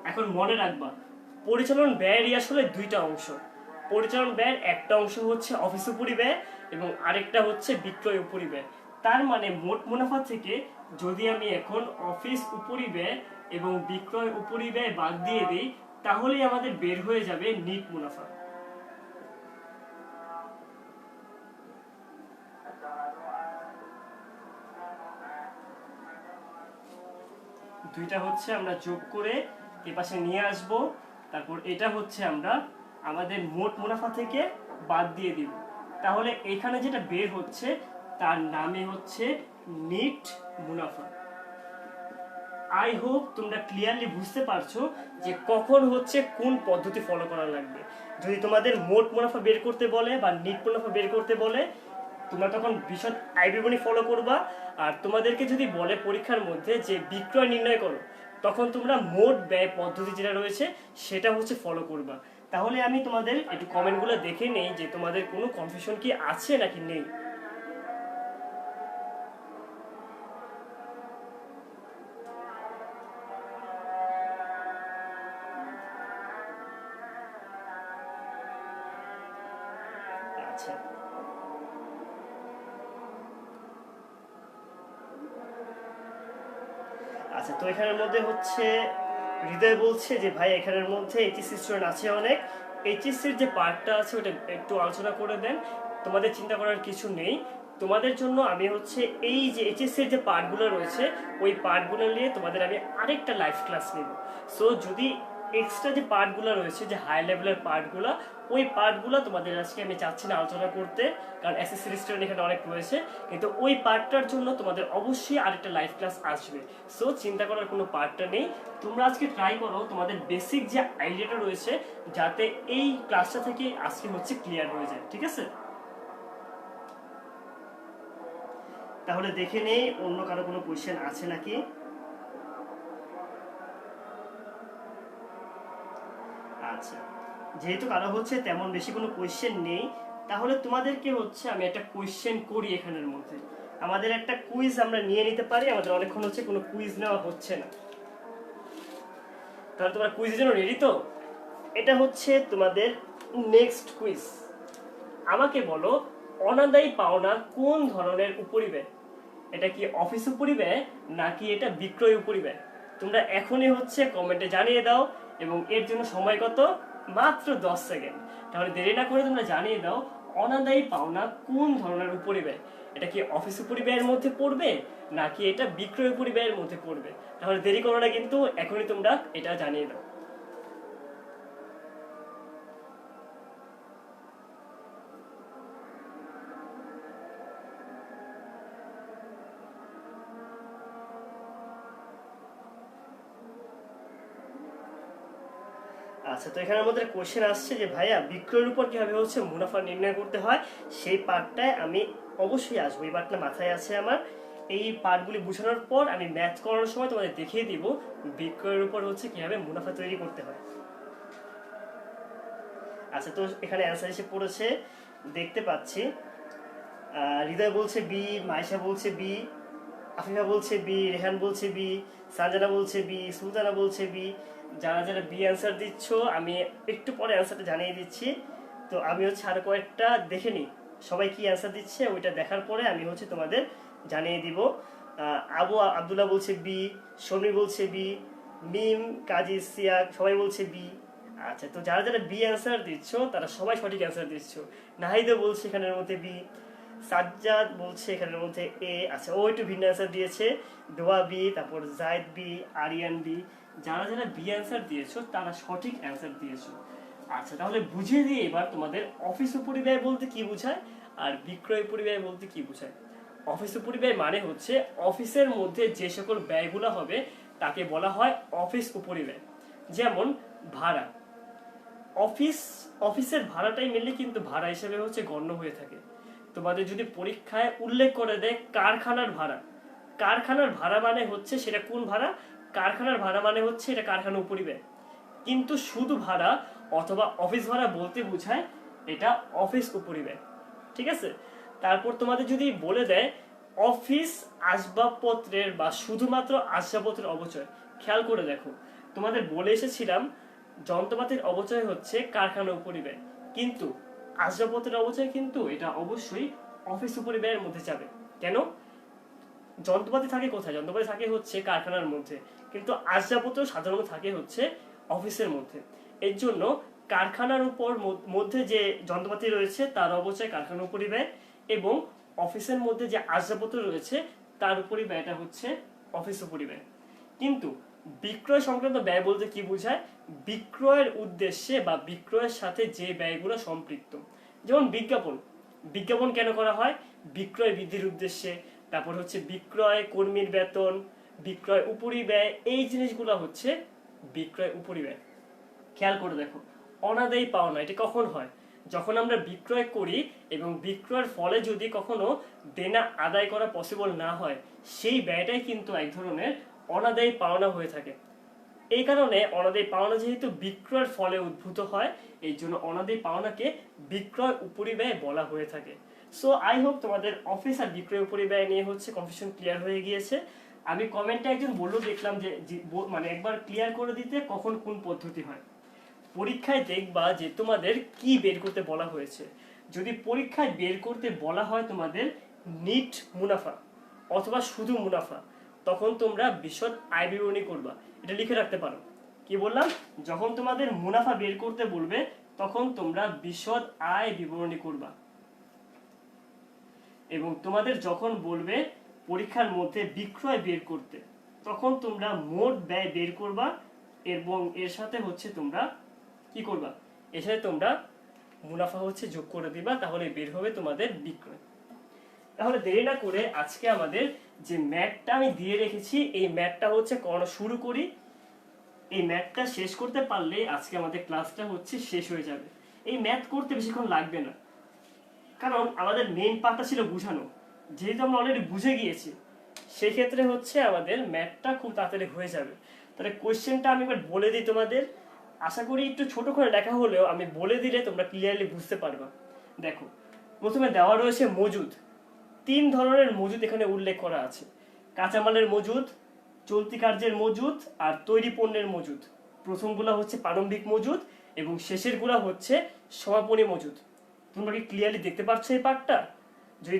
এখন মনে রাখবা পরিচালন ব্যয়েরই আসলে দুইটা অংশ। পরিচালন ব্যয়ের একটা অংশ হচ্ছে অফিস উপরিব্যয় এবং আরেকটা হচ্ছে বিক্রয় উপরিব্যয়। তার মানে মোট মুনাফা থেকে যদি আমি এখন অফিস উপরিব্যয় এবং বিক্রয় উপরিব্যয় বাদ দিয়ে দিই তাহলেই আমাদের বের হয়ে যাবে নিট মুনাফা। দুইটা হচ্ছে আমরা যোগ করে এ পাশে নিয়ে আসব, তারপর এটা হচ্ছে আমরা আমাদের মোট মুনাফা থেকে বাদ দিয়ে দিব। তাহলে এখানে যেটা বের হচ্ছে তার নামে হচ্ছে নিট মুনাফা। আই হোপ তোমরা ক্লিয়ারলি বুঝতে পারছো যে কখন হচ্ছে কোন পদ্ধতি ফলো করা লাগবে। যদি তোমাদের মোট মুনাফা বের করতে বলে বা নিট মুনাফা বের করতে বলে তোমরা তখন বিশদ আয় বিবরণী ফলো করবা। আর তোমাদেরকে যদি বলে পরীক্ষার মধ্যে যে বিক্রয় নির্ণয় করো তখন তোমরা মোট ব্যয় পদ্ধতি যেটা রয়েছে সেটা হচ্ছে ফলো করবা। তাহলে আমি তোমাদের একটু কমেন্টগুলো দেখে নেই যে তোমাদের কোনো কনফিউশন কি আছে নাকি নেই। আচ্ছা, আচ্ছা তো এখানের মধ্যে হচ্ছে হৃদয় বলছে যে ভাই এখানের মধ্যে এইচএসসি স্টুডেন্ট আছে অনেক, এইচএসসির যে পার্টটা আছে ওটা একটু আলোচনা করে দেন, তোমাদের চিন্তা করার কিছু নেই। তোমাদের জন্য আমি হচ্ছে এই যে এইচএসসির যে পার্টগুলো রয়েছে ওই পার্টগুলো নিয়ে তোমাদের আমি আরেকটা লাইভ ক্লাস নেব। সো যদি এক্সট্রা যে পার্টগুলো রয়েছে যে হাই লেভেলের পার্টগুলো, ওই পার্টগুলো তোমাদের আজকে আমি চাচ্ছি না আলোচনা করতে, কারণ এসএসসি স্টুডেন্ট এখানে অনেক রয়েছে, কিন্তু ওই পার্টটার জন্য তোমাদের অবশ্যই আরেকটা লাইভ ক্লাস আসবে। সো চিন্তা করার কোনো পার্টটা নেই, তোমরা আজকে ট্রাই করো তোমাদের বেসিক যে আইডিয়াটা রয়েছে যাতে এই ক্লাসটা থেকে আজকে হচ্ছে ক্লিয়ার হয়ে যায়, ঠিক আছে? তাহলে দেখে নেই অন্য কারো কোনো কোয়েশ্চেন আছে নাকি। আচ্ছা, যেহেতু কারো হচ্ছে তেমন বেশি কোনো কোয়েশ্চেন নেই তাহলে তোমাদেরকে হচ্ছে আমি একটা কোয়েশ্চেন করি এখানের মধ্যে। আমাদের একটা কুইজ আমরা নিয়ে নিতে পারি, আমাদের অনেকক্ষণ হচ্ছে কোনো কুইজ নেওয়া হচ্ছে না। তাহলে তোমরা কুইজের জন্য রেডি তো? এটা হচ্ছে তোমাদের নেক্সট কুইজ। আমাকে বলো অনাদায়ী পাওনা কোন ধরনের উপরিব্যয়? এটা কি অফিস উপরিব্যয় নাকি এটা বিক্রয় উপরিব্যয়? তোমরা এখনই হচ্ছে কমেন্টে জানিয়ে দাও এবং এর জন্য সময় কত, মাত্র 10 সেকেন্ড। তাহলে দেরি না করে তোমরা জানিয়ে দাও অনাদায়ী পাওনা কোন ধরনের উপরিব্যয়? এটা কি অফিস উপরিব্যয়ের মধ্যে পড়বে নাকি এটা বিক্রয় উপরিব্যয়ের মধ্যে পড়বে? তাহলে দেরি করো না কিন্তু, এখনই তোমরা এটা জানিয়ে দাও। আচ্ছা, তো এখানের মধ্যে কোশ্চেন আসছে যে ভাইয়া বিক্রয়ের উপর কিভাবে হচ্ছে মুনাফা নির্ণয় করতে হয়, সেই পার্টটায় আমি অবশ্যই আসবো। এই পার্টটা মাথায় আছে আমার। এই পার্টগুলি বোঝানোর পর আমি ম্যাথ করানোর সময় তোমাদের দেখিয়ে দিব বিক্রয়ের উপর হচ্ছে কিভাবে মুনাফা তৈরি করতে হয়। আচ্ছা, তো এখানে অ্যান্সার এসে পড়েছে দেখতে পাচ্ছি। হৃদয় বলছে বি, মাইশা বলছে বি, আফিফা বলছে বি, রেহান বলছে বি, সানজানা বলছে বি, সুলতানা বলছে বি। যারা যারা বি অ্যান্সার দিচ্ছ আমি একটু পরে অ্যান্সারটা জানিয়ে দিচ্ছি। তো আমি হচ্ছে আরো কয়েকটা দেখে নিই সবাই কি অ্যান্সার দিচ্ছে ওইটা দেখার পরে আমি হচ্ছে তোমাদের জানিয়ে দিব। আবু আব্দুল্লাহ বলছে বি, শমী বলছে বি, মিম, কাজী সিয়াক সবাই বলছে বি। আচ্ছা, তো যারা যারা বি অ্যান্সার দিচ্ছ তারা সবাই সঠিক অ্যান্সার দিচ্ছ। নাহিদও বলছে এখানের মধ্যে বি, সাজ্জাদ বলছে এখানের মধ্যে এ। আচ্ছা, ও একটু ভিন্ন অ্যান্সার দিয়েছে, দোয়া বি, তারপর জায়দ বি, আরিয়ান বি। যারা যারা বি অ্যান্সার দিয়েছো তারা সঠিক অ্যান্সার দিয়েছো। আচ্ছা, তাহলে বুঝিয়ে দিয়ে এবার তোমাদের অফিস উপরিব্যয় বলতে কি বোঝায় আর বিক্রয় পরিব্যয় বলতে কি বোঝায়। অফিস উপরিব্যয় মানে হচ্ছে অফিসের মধ্যে যে সকল ব্যয়গুলো হবে তাকে বলা হয় অফিস উপরিব্যয়। যেমন ভাড়া, অফিসের ভাড়াটাই মেনলি কিন্তু ভাড়া হিসেবে হচ্ছে গণ্য হয়ে থাকে। তোমাদের যদি পরীক্ষায় উল্লেখ করে দেয় কারখানার ভাড়া, কারখানার ভাড়া মানে হচ্ছে সেটা কোন ভাড়া, কারখানার ভাড়া মানে হচ্ছে এটা কারখানা উপরিব্যয়। কিন্তু শুধু ভাড়া অথবা অফিস ভাড়া বলতে বোঝায় এটা অফিস উপরিব্যয়। ঠিক আছে, তারপর তোমাদের যদি বলে দেয় অফিস আসবাবপত্রের বা শুধুমাত্র আসবাবপত্রের অবচয়, খেয়াল করে দেখো তোমাদের বলে এসেছিলাম যন্ত্রপাতির অবচয় হচ্ছে কারখানা উপরিব্যয়, কিন্তু আসবাবপত্রের অবচয় কিন্তু এটা অবশ্যই অফিস উপরিব্যয়ের মধ্যে যাবে। কেন? যন্ত্রপাতি থাকে কোথায়? যন্ত্রপাতি থাকে হচ্ছে কারখানার মধ্যে, কিন্তু আসবাবপত্র সাধারণত থাকে হচ্ছে অফিসের মধ্যে। এর জন্য কারখানার উপর মধ্যে যে যন্ত্রপাতি রয়েছে তার অবচয় কারখানা উপরিব্যয়, এবং অফিসের মধ্যে যে আসবাবপত্র রয়েছে তার উপরিব্যয়টা হচ্ছে অফিস উপরিব্যয়। কিন্তু বিক্রয় সংক্রান্ত ব্যয় বলতে কি বোঝায়? বিক্রয়ের উদ্দেশ্যে বা বিক্রয়ের সাথে যে ব্যয়গুলো সম্পৃক্ত। যেমন বিজ্ঞাপন, বিজ্ঞাপন কেন করা হয়? বিক্রয় বৃদ্ধির উদ্দেশ্যে। তারপর হচ্ছে বিক্রয় কর্মীর বেতন, বিক্রয় উপরিব্যয়, এই জিনিসগুলো হচ্ছে বিক্রয় উপরিব্যয়। খেয়াল করে দেখো অনাদায়ী পাওনা এটা কখন হয়? যখন আমরা বিক্রয় করি এবং বিক্রয়ের ফলে যদি কখনো দেনা আদায় করা পসিবল না হয়, সেই ব্যয়টাই কিন্তু এক ধরনের অনাদায়ী পাওনা হয়ে থাকে। এই কারণে অনাদায়ী পাওনা যেহেতু বিক্রয়ের ফলে উদ্ভূত হয়, এই জন্য অনাদায়ী পাওনাকে বিক্রয় উপরিব্যয় বলা হয়ে থাকে। সো আই হোপ তোমাদের অফিস আর বিক্রয় উপরিব্যয় নিয়ে হচ্ছে কনফিউশন ক্লিয়ার হয়ে গিয়েছে। আমি কমেন্টে একজন বললো দেখলাম যে মানে একবার ক্লিয়ার করে দিতে কখন কোন পদ্ধতি হয়। পরীক্ষায় দেখবা যে তোমাদের কি বের করতে বলা হয়েছে। যদি পরীক্ষায় বের করতে বলা হয় তোমাদের নিট মুনাফা অথবা শুধু মুনাফা, তখন তোমরা বিশদ আয় বিবরণী করবা। এটা লিখে রাখতে পারো। কি বললাম? যখন তোমাদের মুনাফা বের করতে বলবে তখন তোমরা বিশদ আয় বিবরণী করবা, এবং তোমাদের যখন বলবে পরীক্ষার মধ্যে বিক্রয় বের করতে তখন তোমরা মোট ব্যয় বের করবা, এবং এর সাথে হচ্ছে তোমরা কি করবা? এর সাথে তোমরা মুনাফা হচ্ছে যোগ করে দিবা, তাহলে বের হবে তোমাদের বিক্রয়। তাহলে দেরি না করে আজকে আমাদের যে ম্যাথটা আমি দিয়ে রেখেছি এই ম্যাথটা হচ্ছে করানো শুরু করি। এই ম্যাথটা শেষ করতে পারলে আজকে আমাদের ক্লাসটা হচ্ছে শেষ হয়ে যাবে। এই ম্যাথ করতে বেশিক্ষণ লাগবে না, কারণ আমাদের মেইন পার্টটা ছিল বুঝানো। যেহেতু আমরা অলরেডি বুঝে গিয়েছি, সেই ক্ষেত্রে হচ্ছে আমাদের ম্যাথটা খুব তাড়াতাড়ি হয়ে যাবে। তাহলে কোয়েশ্চেনটা আমি এবার বলে দিই তোমাদের। আশা করি একটু ছোট করে লেখা হলেও আমি বলে দিলে তোমরা ক্লিয়ারলি বুঝতে পারবা। দেখো, প্রথমে দেওয়া রয়েছে মজুদ। 3 ধরনের মজুদ এখানে উল্লেখ করা আছে: কাঁচামালের মজুদ, চলতি কার্যের মজুদ আর তৈরি পণ্যের মজুদ। প্রথমগুলো হচ্ছে প্রারম্ভিক মজুদ এবং শেষেরগুলো হচ্ছে সমাপনী মজুদ। তোমরা কি ক্লিয়ারলি দেখতে পাচ্ছ এই পার্টটা? যদি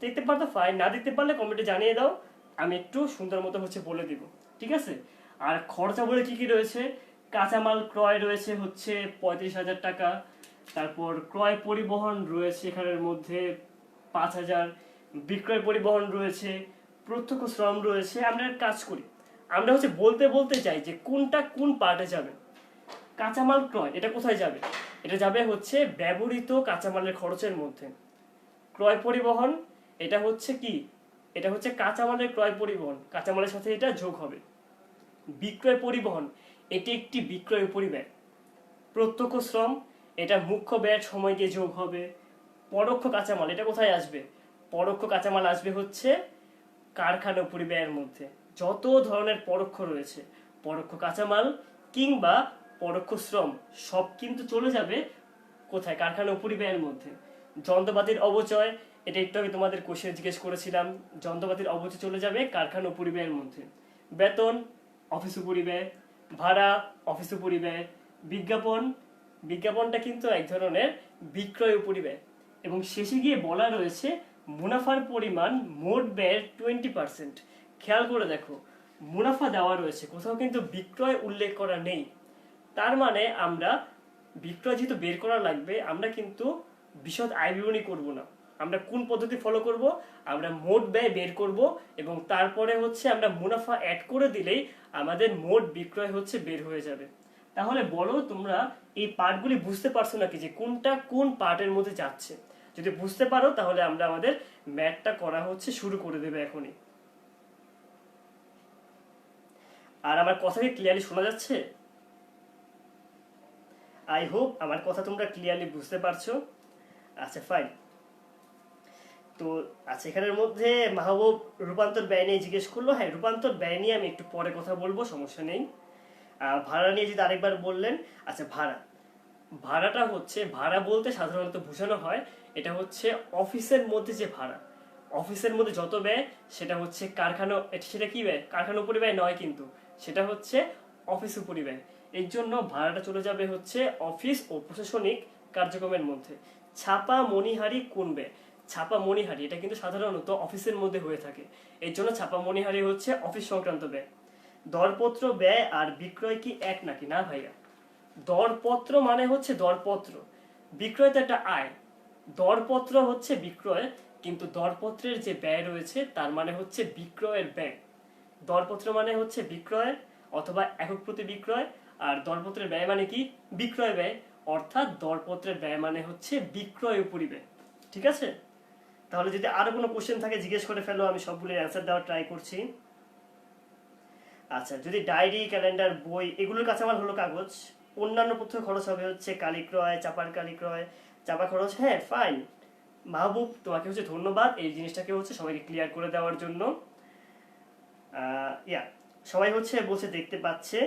দেখতে পারতো ফাইন, না দেখতে পারলে কমেন্টে জানিয়ে দাও, আমি একটু সুন্দর মতো হচ্ছে বলে দিব। ঠিক আছে? আর খরচা বলে কি কি রয়েছে? কাঁচামাল ক্রয় রয়েছে হচ্ছে 35,000 টাকা, তারপর ক্রয় পরিবহন রয়েছে এখানের মধ্যে 5,000, বিক্রয় পরিবহন রয়েছে, প্রত্যক্ষ শ্রম রয়েছে। আমরা কাজ করি, আমরা হচ্ছে বলতে বলতে যাই যে কোনটা কোন পার্টে যাবে। কাঁচামাল ক্রয় এটা কোথায় যাবে? এটা যাবে হচ্ছে ব্যবহৃত কাঁচামালের খরচের মধ্যে। ক্রয় পরিবহন এটা হচ্ছে কি? এটা হচ্ছে কাঁচামালের ক্রয় পরিবহন, কাঁচামালের সাথে এটা যোগ হবে। বিক্রয় পরিবহন এটি একটি বিক্রয় উপরিব্যয়। প্রত্যক্ষ শ্রম এটা মুখ্য ব্যয়ের সময় দিয়ে যোগ হবে। পরোক্ষ কাঁচামাল এটা কোথায় আসবে? পরোক্ষ কাঁচামাল আসবে হচ্ছে কারখানা উপরিব্যয়ের মধ্যে। যত ধরনের পরোক্ষ রয়েছে, পরোক্ষ কাঁচামাল কিংবা পরোক্ষ শ্রম সব কিন্তু চলে যাবে কোথায়? কারখানা উপরিব্যয়ের মধ্যে। যন্ত্রপাতির অবচয় এটা একটু আমি তোমাদের কোশ্চেন জিজ্ঞেস করেছিলাম, যন্ত্রপাতির অবচয় চলে যাবে কারখানা উপরিব্যয়ের মধ্যে। বেতন অফিস উপরিব্যয়, ভাড়া অফিস উপরিব্যয়, বিজ্ঞাপনটা কিন্তু এক ধরনের বিক্রয় উপরিব্যয়। এবং শেষে গিয়ে বলা রয়েছে মুনাফার পরিমাণ মোট ব্যয়ের 20%। খেয়াল করে দেখো, মুনাফা দেওয়া রয়েছে, কোথাও কিন্তু বিক্রয় উল্লেখ করা নেই। তার মানে আমরা বিক্রয় যেহেতু বের করা লাগবে, আমরা কিন্তু বিশদ আয় বিবরণী করব না। আমরা কোন পদ্ধতি ফলো করব? আমরা মোট ব্যয় বের করব এবং তারপরে হচ্ছে আমরা মুনাফা অ্যাড করে দিলেই আমাদের মোট বিক্রয় হচ্ছে বের হয়ে যাবে। তাহলে বলো তোমরা এই পার্টগুলি বুঝতে পারছো নাকি যে কোনটা কোন পার্টের মধ্যে যাচ্ছে? যদি বুঝতে পারো তাহলে আমরা আমাদের ম্যাথটা করা হচ্ছে শুরু করে দেবে এখনই। আর আমার কথা কি ক্লিয়ারলি শোনা যাচ্ছে? আই হোপ আমার কথা তোমরা ক্লিয়ারলি বুঝতে পারছো। আচ্ছা ফাইন। তো আচ্ছা, এখানের মধ্যে মাহবুব রূপান্তর ব্যয় নিয়ে জিজ্ঞেস করলো। হ্যাঁ, রূপান্তর ব্যয় নিয়ে আমি একটু পরে কথা বলবো, সমস্যা নেই। ভাড়া নিয়ে যদি আরেকবার বললেন। আচ্ছা, ভাড়াটা হচ্ছে, ভাড়া বলতে সাধারণত বোঝানো হয় এটা হচ্ছে অফিসের মধ্যে যে ভাড়া, অফিসের মধ্যে যত ব্যয় সেটা হচ্ছে কারখানা, সেটা কি ব্যয়? কারখানা উপরি ব্যয় নয়, কিন্তু সেটা হচ্ছে অফিস উপরি ব্যয়। এর জন্য ভাড়াটা চলে যাবে হচ্ছে অফিস ও প্রশাসনিক কার্যক্রমের মধ্যে। ছাপা মণিহারি কোন ব্যয়? ছাপা মণিহারি এটা কিন্তু সাধারণত অফিসের মধ্যে হয়ে থাকে, এর জন্য ছাপা মণিহারি হচ্ছে অফিস সংক্রান্ত ব্যয়। দরপত্র ব্যয় আর বিক্রয় কি এক নাকি? না ভাইয়া, দরপত্র মানে হচ্ছে দরপত্র, বিক্রয় তো একটা আয়। দরপত্র হচ্ছে বিক্রয়, কিন্তু দরপত্রের যে ব্যয় রয়েছে তার মানে হচ্ছে বিক্রয়ের ব্যয়। দরপত্র মানে হচ্ছে বিক্রয় অথবা একক প্রতি বিক্রয়, আর দরপত্রের ব্যয় মানে কি? বিক্রয় ব্যয়। অর্থাৎ দরপত্রের ব্যয় মানে হচ্ছে বিক্রয় উপরি ব্যয়। ঠিক আছে? তাহলে যদি আরো কোনো কোশ্চেন থাকে জিজ্ঞেস করে ফেলো, আমি সবগুলির অ্যান্সার দেওয়ার ট্রাই করছি। আচ্ছা, যদি ডায়েরি, ক্যালেন্ডার, বই এগুলোর কাঁচামাল হলো কাগজ। অন্যান্য পথ্য খরচ হবে হচ্ছে কালিক্রয়, চাপার কালিক্রয়, চাপা খরচ। হ্যাঁ ফাইন মাহবুব, তোমাকে হচ্ছে ধন্যবাদ এই জিনিসটাকে হচ্ছে সবাইকে ক্লিয়ার করে দেওয়ার জন্য। ইয়া, সবাই হচ্ছে বলছে দেখতে পাচ্ছে।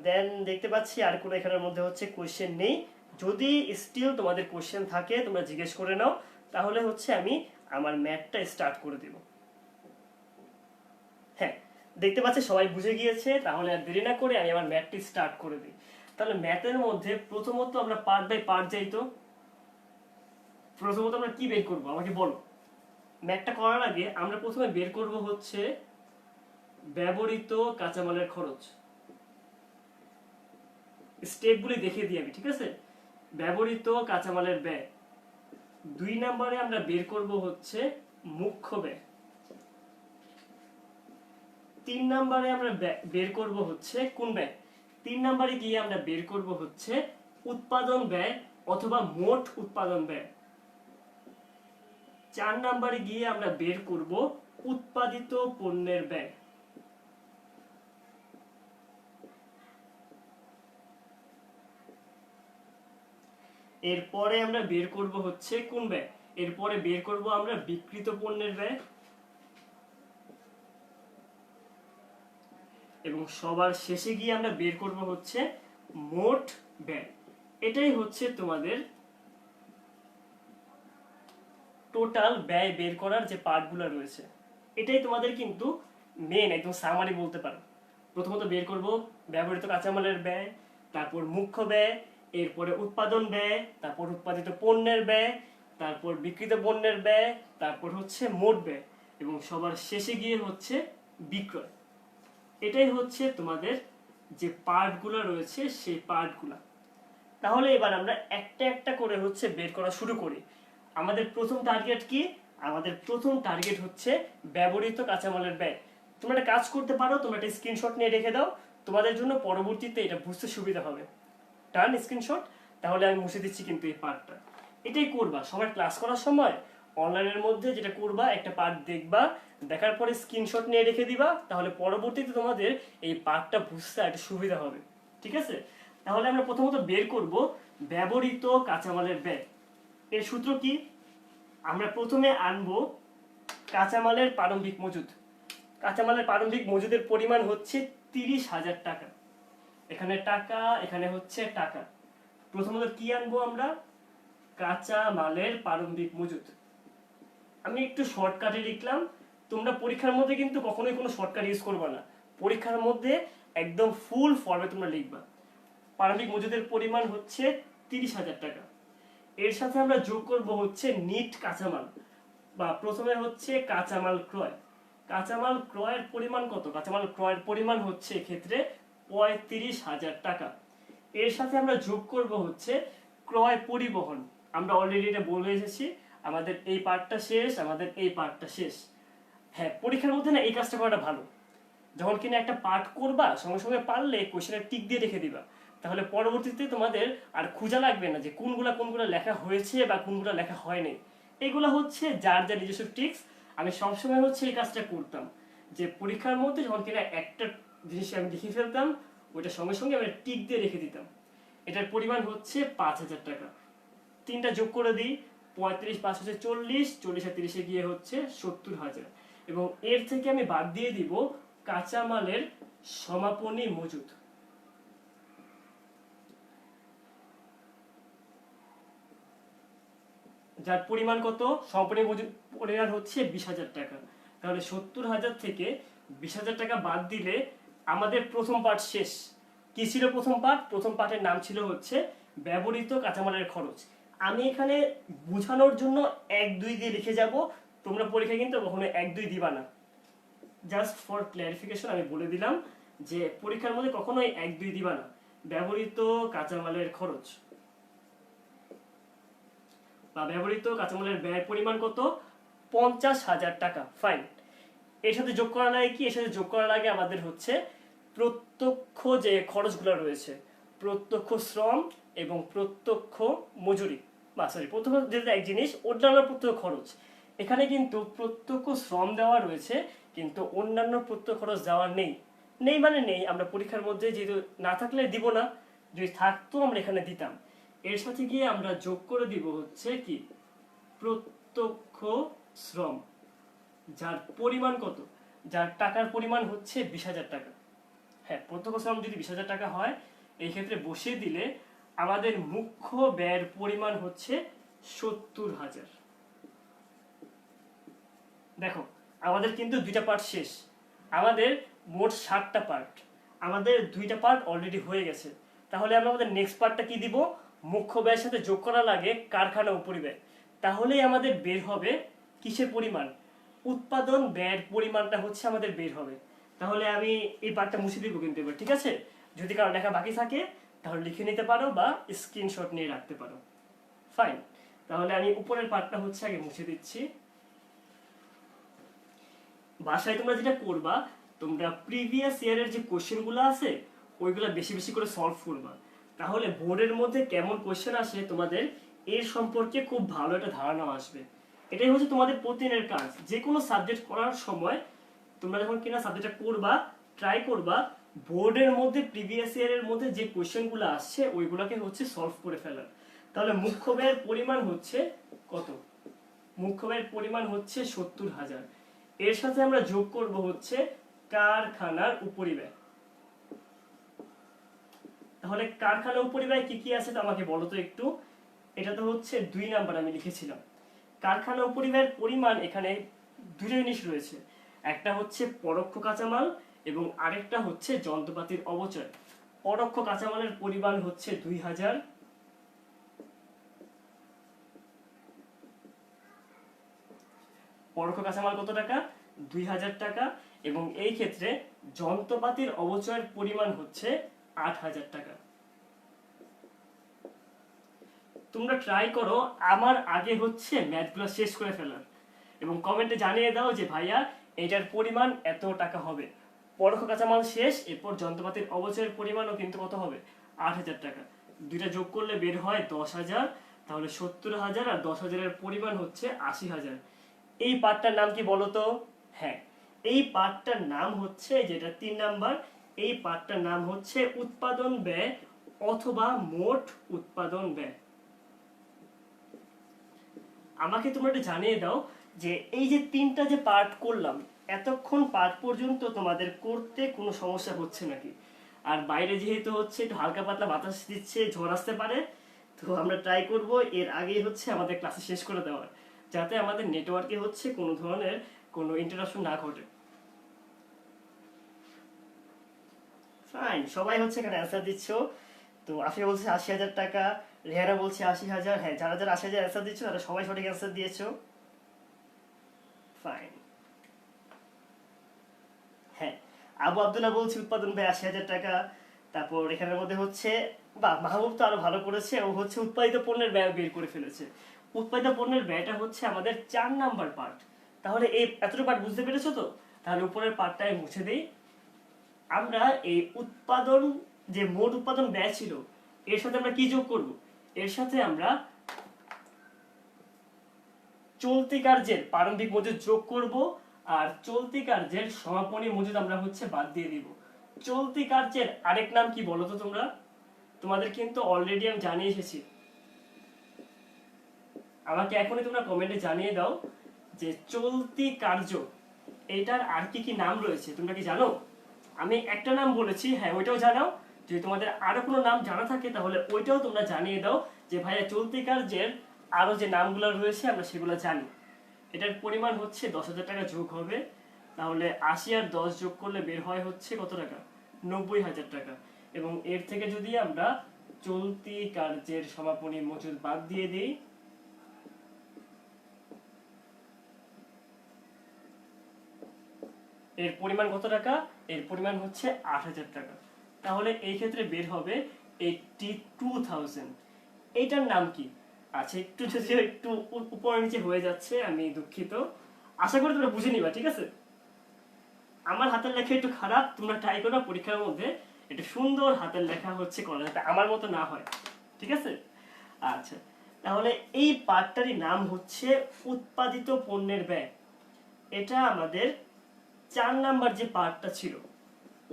দেন দেখতে পাচ্ছি আর কোনো এখানের মধ্যে হচ্ছে কোয়েশ্চেন নেই। যদি স্টিল তোমাদের কোয়েশ্চেন থাকে তোমরা জিজ্ঞেস করে নাও, তাহলে হচ্ছে আমি আমার ম্যাথটা স্টার্ট করে দেব। হ্যাঁ, দেখতে পাচ্ছি সবাই বুঝে গিয়েছে, তাহলে আর দেরি না করে আমি আমার ম্যাথটি স্টার্ট করে দিই। তাহলে ম্যাথের মধ্যে প্রথমত আমরা পার্ট বাই পার্ট যাই। তো প্রথমত আমরা কি বের করবো আমাকে বলো। ম্যাথটা করার আগে আমরা প্রথমে বের করব হচ্ছে ব্যবহৃত কাঁচামালের খরচ। স্টেপগুলি দেখিয়ে দিই আমি, ঠিক আছে? ব্যবহৃত কাঁচামালের ব্যয়। 2 নম্বরে আমরা বের করব হচ্ছে মুখ্য ব্যয়। 3 নম্বরে আমরা বের করব হচ্ছে কোন ব্যয়? 3 নম্বরে গিয়ে আমরা বের করব হচ্ছে উৎপাদন ব্যয় অথবা মোট উৎপাদন ব্যয়। 4 নম্বরে গিয়ে আমরা বের করব উৎপাদিত পণ্যের ব্যয়। এরপরে আমরা বের করব হচ্ছে কোন ব্যয়? এরপরে বের করব আমরা বিক্রিত পণ্যের ব্যয়। এবং সবার শেষে গিয়ে আমরা বের করব হচ্ছে মোট ব্যয়। এটাই হচ্ছে তোমাদের টোটাল ব্যয় বের করার যে পার্টগুলো রয়েছে। এটাই তোমাদের কিন্তু মেন একদম সামারি বলতে পারো। প্রথমত বের করব ব্যবহৃত কাঁচামালের ব্যয়, তারপর মুখ্য ব্যয়, এরপরে উৎপাদন ব্যয়, তারপর উৎপাদিত পণ্যের ব্যয়, তারপর বিক্রিত পণ্যের ব্যয়, তারপর হচ্ছে মোট ব্যয় এবং সবার শেষে গিয়ে হচ্ছে বিক্রয়। এটাই হচ্ছে তোমাদের যে পার্টগুলো রয়েছে সেই পার্টগুলো। তাহলে এবার আমরা একটা একটা করে হচ্ছে বের করা শুরু করি। আমাদের প্রথম টার্গেট কি? আমাদের প্রথম টার্গেট হচ্ছে ব্যবহৃত কাঁচামালের ব্যয়। তোমরা একটা কাজ করতে পারো, তোমরা একটা স্ক্রিনশট নিয়ে রেখে দাও, তোমাদের জন্য পরবর্তীতে এটা বুঝতে সুবিধা হবে। Turn screenshot. তাহলে আমি মুছে দিচ্ছি কিন্তু এই পার্টটা। এটাই করবা সবাই ক্লাস করার সময়, অনলাইনের মধ্যে যেটা করবা, একটা পার্ট দেখবা, দেখার পরে স্ক্রিনশট নিয়ে রেখে দিবা, তাহলে পরবর্তীতে তোমাদের এই পার্টটা বুঝতে একটা সুবিধা হবে। ঠিক আছে? তাহলে আমরা প্রথমত বের করব ব্যবহৃত কাঁচামালের ব্যয়। এর সূত্র কি? আমরা প্রথমে আনবো কাঁচামালের প্রারম্ভিক মজুদ। কাঁচামালের প্রারম্ভিক মজুদের পরিমাণ হচ্ছে 30,000 টাকা। এখানে টাকা, এখানে হচ্ছে টাকা। প্রথমত কি আনবো আমরা? কাঁচা মালের প্রারম্ভিক মজুদ। আমি একটু শর্টকাটে লিখলাম, তোমরা পরীক্ষার মধ্যে কিন্তু কখনোই কোনো শর্টকাট ইউজ করবে না, পরীক্ষার মধ্যে একদম ফুল ফর্মে তোমরা লিখবা। প্রারম্ভিক মজুদের পরিমাণ হচ্ছে 30,000 টাকা। এর সাথে আমরা যোগ করব হচ্ছে নিট কাঁচামাল, বা প্রথমে হচ্ছে কাঁচামাল ক্রয়। কাঁচামাল ক্রয়ের পরিমাণ কত? কাঁচামাল ক্রয়ের পরিমাণ হচ্ছে এক্ষেত্রে 35,000 টাকা। এর সাথে আমরা যোগ করব হচ্ছে ক্রয় পরিবহন। আমরা অলরেডি এটা বলে এসেছি, আমাদের এই পার্টটা শেষ, আমাদের এই পার্টটা শেষ। হ্যাঁ, পরীক্ষার মধ্যে না এই কাজটা করাটা ভালো। যখন কিনা একটা পাঠ করবা সঙ্গে সঙ্গে পারলে কোশ্চেনের টিক দিয়ে রেখে দিবা, তাহলে পরবর্তীতে তোমাদের আর খোঁজা লাগবে না যে কোনগুলা কোনগুলা লেখা হয়েছে বা কোনগুলা লেখা হয়নি। এগুলা হচ্ছে যার যার নিজস্ব ট্রিক্স। আমি সবসময় হচ্ছে এই কাজটা করতাম, যে পরীক্ষার মধ্যে যখন কিনা একটা জিনিস আমি লিখে ফেলতাম, ওইটা সঙ্গে সঙ্গে আমি টিক দিয়ে রেখে দিতাম। এটার পরিমাণ হচ্ছে 5,000 টাকা। তিনটা যোগ করে দিই, 35 5 হচ্ছে 40, 40 আর 30 গিয়ে হচ্ছে 70,000। এবং এর থেকে আমি বাদ দিয়ে দিব কাঁচামালের সমাপনী মজুদ। যার পরিমাণ কত? সমাপনী মজুদ পরিমাণ হচ্ছে 20,000 টাকা। তাহলে 70,000 থেকে 20,000 টাকা বাদ দিলে আমাদের প্রথম পার্ট শেষ। কি ছিল প্রথম পার্ট? প্রথম পার্টের নাম ছিল হচ্ছে ব্যবহৃত কাঁচামালের খরচ। আমি এখানে বোঝানোর জন্য 1 2 দিয়ে লিখে যাব, তোমরা পরীক্ষায় কিন্তু কখনো 1 2 দিবা না। জাস্ট ফর ক্লারিফিকেশন আমি বলে দিলাম যে পরীক্ষার মধ্যে কখনোই 1 2 দিবা না। ব্যবহৃত কাঁচামালের খরচ বা ব্যবহৃত কাঁচামালের ব্যয়ের পরিমাণ কত? 50,000 টাকা। ফাইন। এর সাথে যোগ করা লাগে কি? এর সাথে যোগ করা লাগে আমাদের হচ্ছে প্রত্যক্ষ যে খরচগুলো রয়েছে, প্রত্যক্ষ শ্রম এবং প্রত্যক্ষ মজুরি, বা সরি প্রত্যক্ষ যেটা এক জিনিস, অন্যান্য প্রত্যক্ষ খরচ। এখানে কিন্তু প্রত্যক্ষ শ্রম দেওয়া রয়েছে, কিন্তু অন্যান্য প্রত্যক্ষ খরচ দেওয়া নেই। নেই মানে নেই, আমরা পরীক্ষার মধ্যে যেহেতু না থাকলে দিব না, যদি থাকতো আমরা এখানে দিতাম। এর সাথে গিয়ে আমরা যোগ করে দিব হচ্ছে কি? প্রত্যক্ষ শ্রম, যার পরিমাণ কত? যার টাকার পরিমাণ হচ্ছে 20,000 টাকা। হ্যাঁ, প্রত্যক্ষ শ্রম যদি 20,000 টাকা হয়, এই ক্ষেত্রে বসিয়ে দিলে আমাদের মুখ্য ব্যয়ের পরিমাণ হচ্ছে 70,000। দেখো, আমাদের কিন্তু দুইটা পার্ট শেষ। আমাদের মোট 60টা পার্ট, আমাদের দুইটা পার্ট অলরেডি হয়ে গেছে। তাহলে আমরা আমাদের নেক্সট পার্টটা কি দিব? মুখ্য ব্যয়ের সাথে যোগ করা লাগে কারখানা উপরিব্যয়। তাহলেই আমাদের বের হবে কিসের পরিমাণ? উৎপাদন ব্যয়ের পরিমাণটা হচ্ছে আমাদের বের হবে। তাহলে আমি এই পার্টটা মুছে দিব কিন্তু এবার, ঠিক আছে? যদি কারো লেখা বাকি থাকে তাহলে লিখে নিতে পারো বা স্ক্রিনশট নিয়ে রাখতে পারো। ফাইন। তাহলে আমি উপরের পার্টটা হচ্ছে আগে মুছে দিচ্ছি। বাসায় তোমরা যেটা করবা, তোমরা প্রিভিয়াস ইয়ারের যে কোশ্চেনগুলো আছে ওইগুলো বেশি বেশি করে সলভ করবা। তাহলে বোর্ডের মধ্যে কেমন কোশ্চেন আসে তোমাদের এর সম্পর্কে খুব ভালো একটা ধারণা আসবে। এটাই হচ্ছে তোমাদের প্রতিদিনের কাজ। যে কোনো সাবজেক্ট করার সময় তোমরা যখন কিনা সাবজেক্টটা করবা, ট্রাই করবা বোর্ডের মধ্যে প্রিভিয়াস ইয়ারের মধ্যে যে কোশ্চেনগুলো আসছে ওইগুলোকে হচ্ছে সলভ করে ফেলার। তাহলে মুখ্য ব্যয়ের পরিমাণ হচ্ছে কত? মুখ্য ব্যয়ের পরিমাণ হচ্ছে 70,000। এর সাথে আমরা যোগ করব হচ্ছে কারখানার উপরিব্যয়। তাহলে কারখানার উপরিব্যয় কি কি আছে তো আমাকে বলো তো একটু। এটা তো হচ্ছে 2 নাম্বার আমি লিখেছিলাম। কারখানা উপরিব্যয়ের পরিমাণ এখানে দুটো জিনিস রয়েছে, একটা হচ্ছে পরোক্ষ কাঁচামাল এবং আরেকটা হচ্ছে যন্ত্রপাতির অবচয়। পরোক্ষ কাঁচামালের পরিমাণ হচ্ছে 2,000। পরোক্ষ কাঁচামাল কত টাকা? 2,000 টাকা। এবং এই ক্ষেত্রে যন্ত্রপাতির অবচয়ের পরিমাণ হচ্ছে 8,000 টাকা। তোমরা ট্রাই করো আমার আগে হচ্ছে ম্যাথগুলো শেষ করে ফেলার, এবং কমেন্টে জানিয়ে দাও যে ভাইয়া এটার পরিমাণ এত টাকা হবে। পরোক্ষ কাঁচামাল শেষ, এরপর যন্ত্রপাতির অবচয়ের পরিমাণও কিন্তু কত হবে? 8,000 টাকা। দুইটা যোগ করলে বের হয় 10,000। তাহলে 70,000 আর 10,000-এর পরিমাণ হচ্ছে 80,000। এই পার্টটার নাম কি বলো তো? হ্যাঁ, এই পার্টটার নাম হচ্ছে, যেটা 3 নাম্বার, এই পার্টটার নাম হচ্ছে উৎপাদন ব্যয় অথবা মোট উৎপাদন ব্যয়। আমাকে তোমরা একটু জানিয়ে দাও যে এই যে তিনটা যে পার্ট করলাম, এতক্ষণ পার্ট পর্যন্ত তোমাদের করতে কোনো সমস্যা হচ্ছে নাকি? আর বাইরে যেহেতু হচ্ছে একটু হালকা পাতলা বাতাস দিচ্ছে, ঝড় আসতে পারে, তো আমরা ট্রাই করব এর আগেই হচ্ছে আমাদের ক্লাসে শেষ করে দেওয়ার, যাতে আমাদের নেটওয়ার্কে হচ্ছে কোনো ধরনের কোনো ইন্টারাপশন না ঘটে। ফাইন, সবাই হচ্ছে এখানে অ্যান্সার দিচ্ছ। তো আফিয়া বলছে 80,000 টাকা, রেহানা বলছে 80,000। হ্যাঁ, যারা যারা 80,000 অ্যান্সার দিচ্ছ তারা সবাই সঠিক অ্যান্সার দিয়েছো। ফাইন। হ্যাঁ, আবু আব্দুল্লাহ বলছে উৎপাদন ব্যয় 80,000 টাকা। তারপর এখানের মধ্যে হচ্ছে, বা মাহবুব তো আরো ভালো করেছে, ও হচ্ছে উৎপাদিত পণ্যের ব্যয় বের করে ফেলেছে। উৎপাদিত পণ্যের ব্যয়টা হচ্ছে আমাদের 4 নাম্বার পার্ট। তাহলে এই এতটুকু পার্ট বুঝতে পেরেছো তো? তাহলে উপরের পার্টটা আমি মুছে দিই। আমরা এই উৎপাদন, যে মোট উৎপাদন ব্যয় ছিল, এর সাথে আমরা কি যোগ করব? এর সাথে আমরা চলতি কার্যের প্রারম্ভিক মজুদ যোগ করব, আর চলতি কার্যের সমাপনী মজুদ আমরা হচ্ছে বাদ দিয়ে দিব। চলতি কার্যের আরেক নাম কি বলো তো তোমরা? তোমাদের কিন্তু অলরেডি আমি জানিয়ে এসেছি, আমাকে এখনই তোমরা কমেন্টে জানিয়ে দাও যে চলতি কার্য এটার আর কি কি নাম রয়েছে, তোমরা কি জানো? আমি একটা নাম বলেছি, হ্যাঁ ওইটাও জানাও। যদি তোমাদের আরো কোনো নাম জানা থাকে তাহলে ওইটাও তোমরা জানিয়ে দাও যে ভাইয়া চলতি কার্যের আরো যে নামগুলো রয়েছে আমরা সেগুলো জানি। এটার পরিমাণ হচ্ছে 10,000 টাকা যোগ হবে, তাহলে 80 আর 10 যোগ করলে বের হয় হচ্ছে কত টাকা? 90,000 টাকা। এবং এর থেকে যদি আমরা চলতি কার্যের সমাপনী মজুদ বাদ দিয়ে দিই, এর পরিমাণ কত টাকা? এর পরিমাণ হচ্ছে 8,000 টাকা। তাহলে এই ক্ষেত্রে বের হবে 82,000। এটার নাম কি? আচ্ছা, একটু যদি একটু উপর নিচে হয়ে যাচ্ছে, আমি দুঃখিত। আশা করি তোমরা বুঝে নিবা, ঠিক আছে? আমার হাতের লেখা একটু খারাপ, তোমরা ট্রাই করো পরীক্ষার মধ্যে একটু সুন্দর হাতের লেখা হচ্ছে করা, যাতে আমার মতো না হয়, ঠিক আছে? আচ্ছা, তাহলে এই পার্টটারই নাম হচ্ছে উৎপাদিত পণ্যের ব্যয়। এটা আমাদের 4 নাম্বার যে পার্টটা ছিল,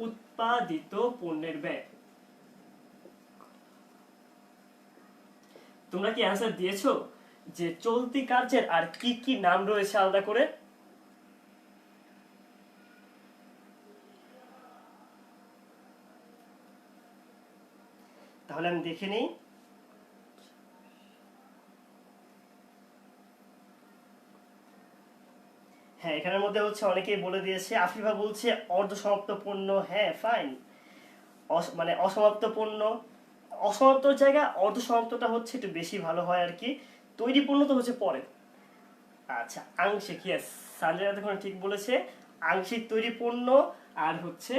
উৎপাদিত পণ্যের ব্যয়। তোমরা কি অ্যান্সার দিয়েছো যে চলতি কার্যের আর কি কি নাম রয়েছে আলাদা করে? তাহলে আমি দেখে নিই। হ্যাঁ, এখানের মধ্যে হচ্ছে অনেকেই বলে দিয়েছে। আফিফা বলছে অর্ধ সমাপ্ত পণ্য। হ্যাঁ ফাইন, মানে অসমাপ্ত পণ্য। অসমাপ্ত জায়গা অর্ধ সমাপ্তটা হচ্ছে একটু বেশি ভালো হয় আর কি। তৈরি পণ্য তো হচ্ছে পরে। আচ্ছা, আংশিক, ইয়েস, সানজানা তখন ঠিক বলেছে। আংশিক তৈরি পণ্য আর হচ্ছে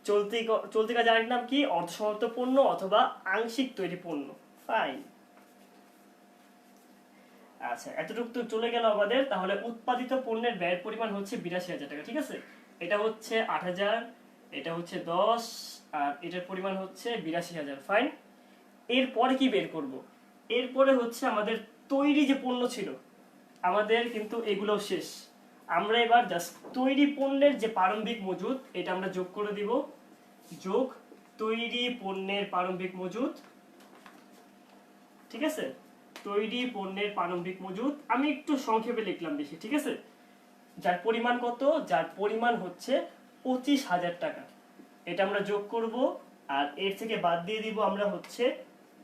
চলতি চলতি কাজ আরেক নাম কি? অর্ধসমাপ্ত পণ্য অথবা আংশিক তৈরি পণ্য। ফাইন। আচ্ছা, এতটুকু তো চলে গেল আমাদের। তাহলে উৎপাদিত পণ্যের ব্যয়ের পরিমাণ হচ্ছে 82,000 টাকা, ঠিক আছে? এটা হচ্ছে 8,000, এটা হচ্ছে 10, আর এটার পরিমাণ হচ্ছে 82,000। ফাইন। এরপরে কি বের করব? এরপরে হচ্ছে আমাদের তৈরি যে পণ্য ছিল, আমাদের কিন্তু এগুলো শেষ। আমরা এবার জাস্ট তৈরি পণ্যের যে প্রারম্ভিক মজুদ, এটা আমরা যোগ করে দিব। যোগ তৈরি পণ্যের প্রারম্ভিক মজুদ, ঠিক আছে? তৈরি পণ্যের প্রারম্ভিক মজুদ আমি একটু সংক্ষেপে লিখলাম বেশি, ঠিক আছে? যার পরিমাণ কত? যার পরিমাণ হচ্ছে 25,000 টাকা। এটা আমরা যোগ করব, আর এর থেকে বাদ দিয়ে দিব আমরা হচ্ছে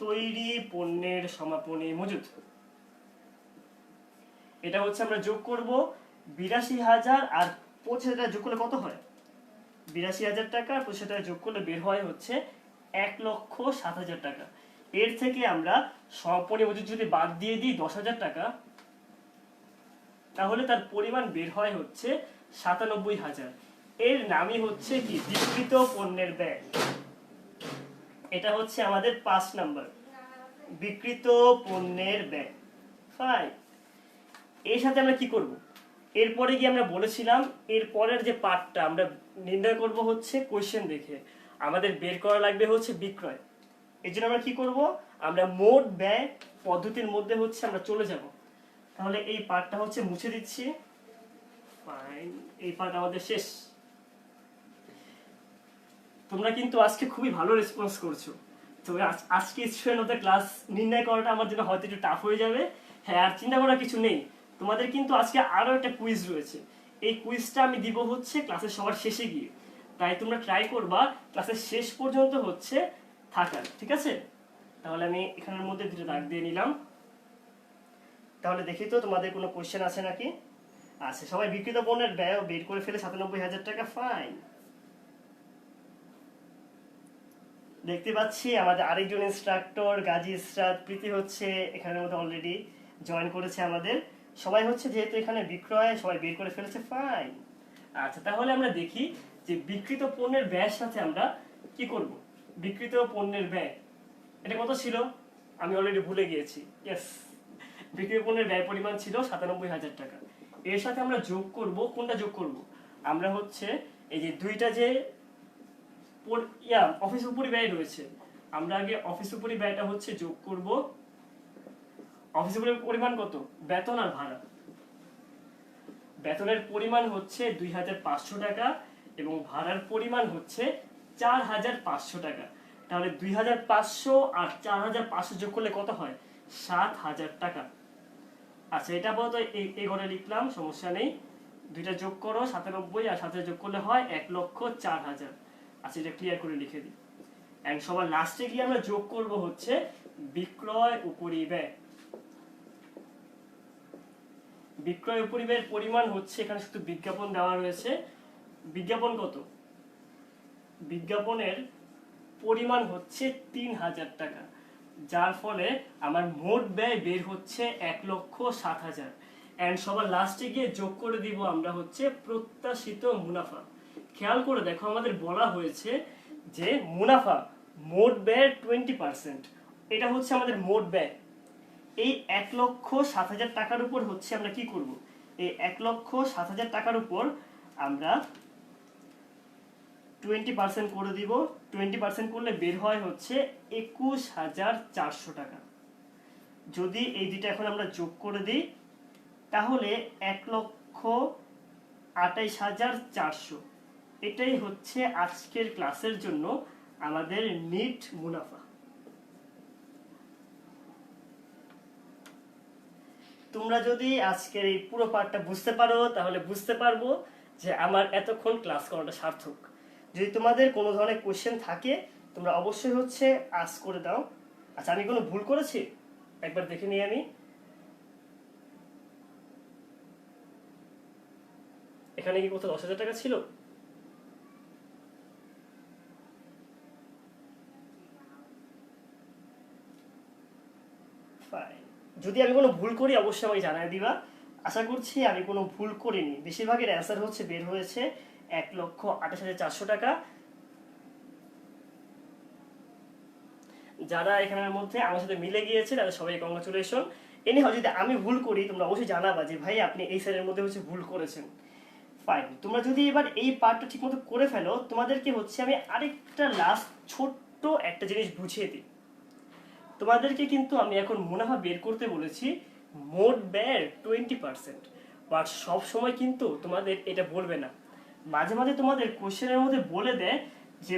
তৈরি পণ্যের সমাপনী মজুদ। এটা হচ্ছে আমরা যোগ করব 82,000 আর 25,000 যোগ করলে কত হয়? 82,000 টাকা আর 25,000 টাকা যোগ করলে বের হয় হচ্ছে 1,07,000 টাকা। এর থেকে আমরা সমাপনী মজুদ যদি বাদ দিয়ে দিই 10,000 টাকা, তাহলে তার পরিমাণ বের হয় হচ্ছে 97,000। এর নামই হচ্ছে কি? বিক্রিত পণ্যের ব্যয়। এটা হচ্ছে আমাদের 5 নাম্বার, বিক্রিত পণ্যের ব্যয়। ফাইন। এর সাথে আমরা কি করব? এরপরে কি আমরা বলেছিলাম এরপরের যে পার্টটা আমরা নির্ণয় করব হচ্ছে কোশ্চেন দেখে। আমাদের বের করা লাগবে হচ্ছে বিক্রয়। এই জন্য আমরা কি করব? আমরা মোট ব্যয় পদ্ধতির মধ্যে হচ্ছে আমরা চলে যাব। তাহলে এই পার্টটা হচ্ছে মুছে দিচ্ছি। ফাইন, এই পার্ট আমাদের শেষ। তোমরা কিন্তু আজকে খুবই ভালো রেসপন্স করছো। তো আজকে স্টুডেন্ট অফ দ্য ক্লাস নির্ণয় করাটা আমার জন্য হয়তো একটু টাফ হয়ে যাবে। হ্যাঁ, আর চিন্তা করার কিছু নেই। তোমাদের কিন্তু আজকে আরো একটা কুইজ রয়েছে। এই কুইজটা আমি দিব হচ্ছে ক্লাসের সবার শেষে গিয়ে। তাই তোমরা ট্রাই করবা ক্লাসের শেষ পর্যন্ত হচ্ছে থাকার, ঠিক আছে? তাহলে আমি এখানের মধ্যে দুটো দাগ দিয়ে নিলাম। তাহলে দেখি তো তোমাদের কোনো কোশ্চেন আছে নাকি। আচ্ছা, সবাই বিক্রিত পণ্যের ব্যয় বের করে ফেলে 97,000 টাকা। ফাইন। দেখতে পাচ্ছি আমাদের আরেকজন ইনস্ট্রাক্টর গাজী ইসরাত প্রীতি হচ্ছে এখানের মধ্যে অলরেডি জয়েন করেছে আমাদের। সবাই হচ্ছে যেহেতু এখানে বিক্রয় সবাই বের করে ফেলেছে, ফাইন। আচ্ছা, তাহলে আমরা দেখি যে বিক্রিত পণ্যের ব্যয়ের সাথে আমরা কি করব। বিক্রিত পণ্যের ব্যয় এটা কত ছিল আমি অলরেডি ভুলে গিয়েছি। ইয়েস, বিক্রিত পণ্যের ব্যয় পরিমাণ ছিল ৯৭,০০০ টাকা। এর সাথে আমরা যোগ করব, কোনটা যোগ করব, আমরা হচ্ছে এই যে দুইটা যে অফিস উপরি ব্যয় রয়েছে, আমরা আগে অফিস উপরি ব্যয়টা হচ্ছে যোগ করব। অফিস উপরি পরিমাণ কত, বেতন আর ভাড়া। বেতনের পরিমাণ হচ্ছে ২৫০০ টাকা এবং ভাড়ার পরিমাণ হচ্ছে ৪৫০০ টাকা। তাহলে ২৫০০ আর ৪৫০০ যোগ করলে কত হয়, ৭০০০ টাকা। আচ্ছা, এটা আপাতত এই ঘরে লিখলাম, সমস্যা নেই। দুইটা যোগ করো, ৯৭ আর ৭ যোগ করলে হয় ১,০৪,০০০। আচ্ছা, এটা ক্লিয়ার করে লিখে দিই। এন্ড সবার লাস্টে গিয়ে আমরা যোগ করব হচ্ছে বিক্রয় উপরিব্যয়। বিক্রয় উপরিব্যয়ের পরিমাণ হচ্ছে, এখানে শুধু বিজ্ঞাপন দেওয়া রয়েছে। বিজ্ঞাপন কত, বিজ্ঞাপনের পরিমাণ হচ্ছে ৩০০০ টাকা, যার ফলে আমার মোট ব্যয় বের হচ্ছে ১,৬০,০০০। এন্ড সবার লাস্টে গিয়ে যোগ করে দিব আমরা হচ্ছে প্রত্যাশিত মুনাফা। খেয়াল করে দেখো, আমাদের বলা হয়েছে যে মুনাফা মোট ব্যয়ের 20%, এটা হচ্ছে আমাদের মোট ব্যয়। এই ১,৬০,০০০ টাকার উপর হচ্ছে আমরা কি করব, এই ১,৬০,০০০ টাকার উপর আমরা 20% করে দিব। 20% করলে বের হয় হচ্ছে ২১,৪০০ টাকা। যদি এই দুইটা এখন আমরা যোগ করে দিই তাহলে ১,২৮,৪০০। এটাই হচ্ছে আজকের ক্লাসের জন্য আমাদের নিট মুনাফা। তোমরা যদি আজকের এই পুরো পার্টটা বুঝতে পারো তাহলে বুঝতে পারবো যে আমার এতক্ষণ ক্লাস করাটা সার্থক। যদি তোমাদের কোনো ধরনের কোশ্চেন থাকে তোমরা অবশ্যই হচ্ছে আস্ক করে দাও। আচ্ছা, আমি কোনো ভুল করেছি একবার দেখে নিই। আমি এখানে কি কোথাও ১০,০০০ টাকা ছিল? ফাইন, যদি আমি কোনো ভুল করি অবশ্যই আমাকে জানাই দিবা। আশা করছি আমি কোনো ভুল করিনি। বেশিরভাগের অ্যান্সার হচ্ছে বের হয়েছে ১,২৮,৪০০ টাকা। যারা এখানের মধ্যে আমার সাথে মিলে গিয়েছে তাদের সবাই কংগ্রাচুলেশন। এনি হয়, যদি আমি ভুল করি তোমরা অবশ্যই জানাবা যে ভাই আপনি এই সাইডের মধ্যে হচ্ছে ভুল করেছেন। ফাইন, তোমরা যদি এবার এই পার্টটা ঠিকমতো করে ফেলো তোমাদেরকে হচ্ছে আমি আরেকটা লাস্ট ছোট্ট একটা জিনিস বুঝিয়ে দিই। তোমাদেরকে কিন্তু আমি এখন মুনাফা বের করতে বলেছি মোট ব্যয়ের 20%, বাট সব সময় কিন্তু তোমাদের এটা বলবে না। মাঝে মাঝে তোমাদের কোশ্চেনের মধ্যে বলে দেয় যে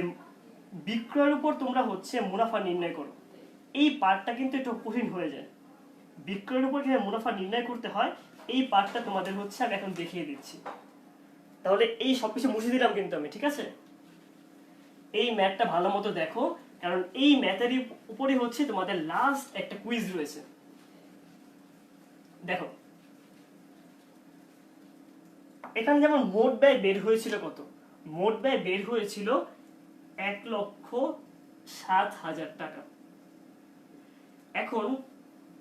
বিক্রয়ের উপর তোমরা হচ্ছে মুনাফা নির্ণয় করো। এই পার্টটা কিন্তু একটু কঠিন হয়ে যায়। বিক্রয়ের উপর কিভাবে মুনাফা নির্ণয় করতে হয় এই পার্টটা তোমাদের হচ্ছে আমি এখন দেখিয়ে দিচ্ছি। তাহলে এই সবকিছু মুছে দিলাম কিন্তু আমি, ঠিক আছে? এই ম্যাথটা ভালো মতো দেখো, কারণ এই ম্যাথের উপরে হচ্ছে তোমাদের লাস্ট একটা কুইজ রয়েছে। দেখো এখানে যেমন মোট ব্যয় বের হয়েছিল কত, মোট ব্যয় বের হয়েছিল ১,৬০,০০০ টাকা। এখন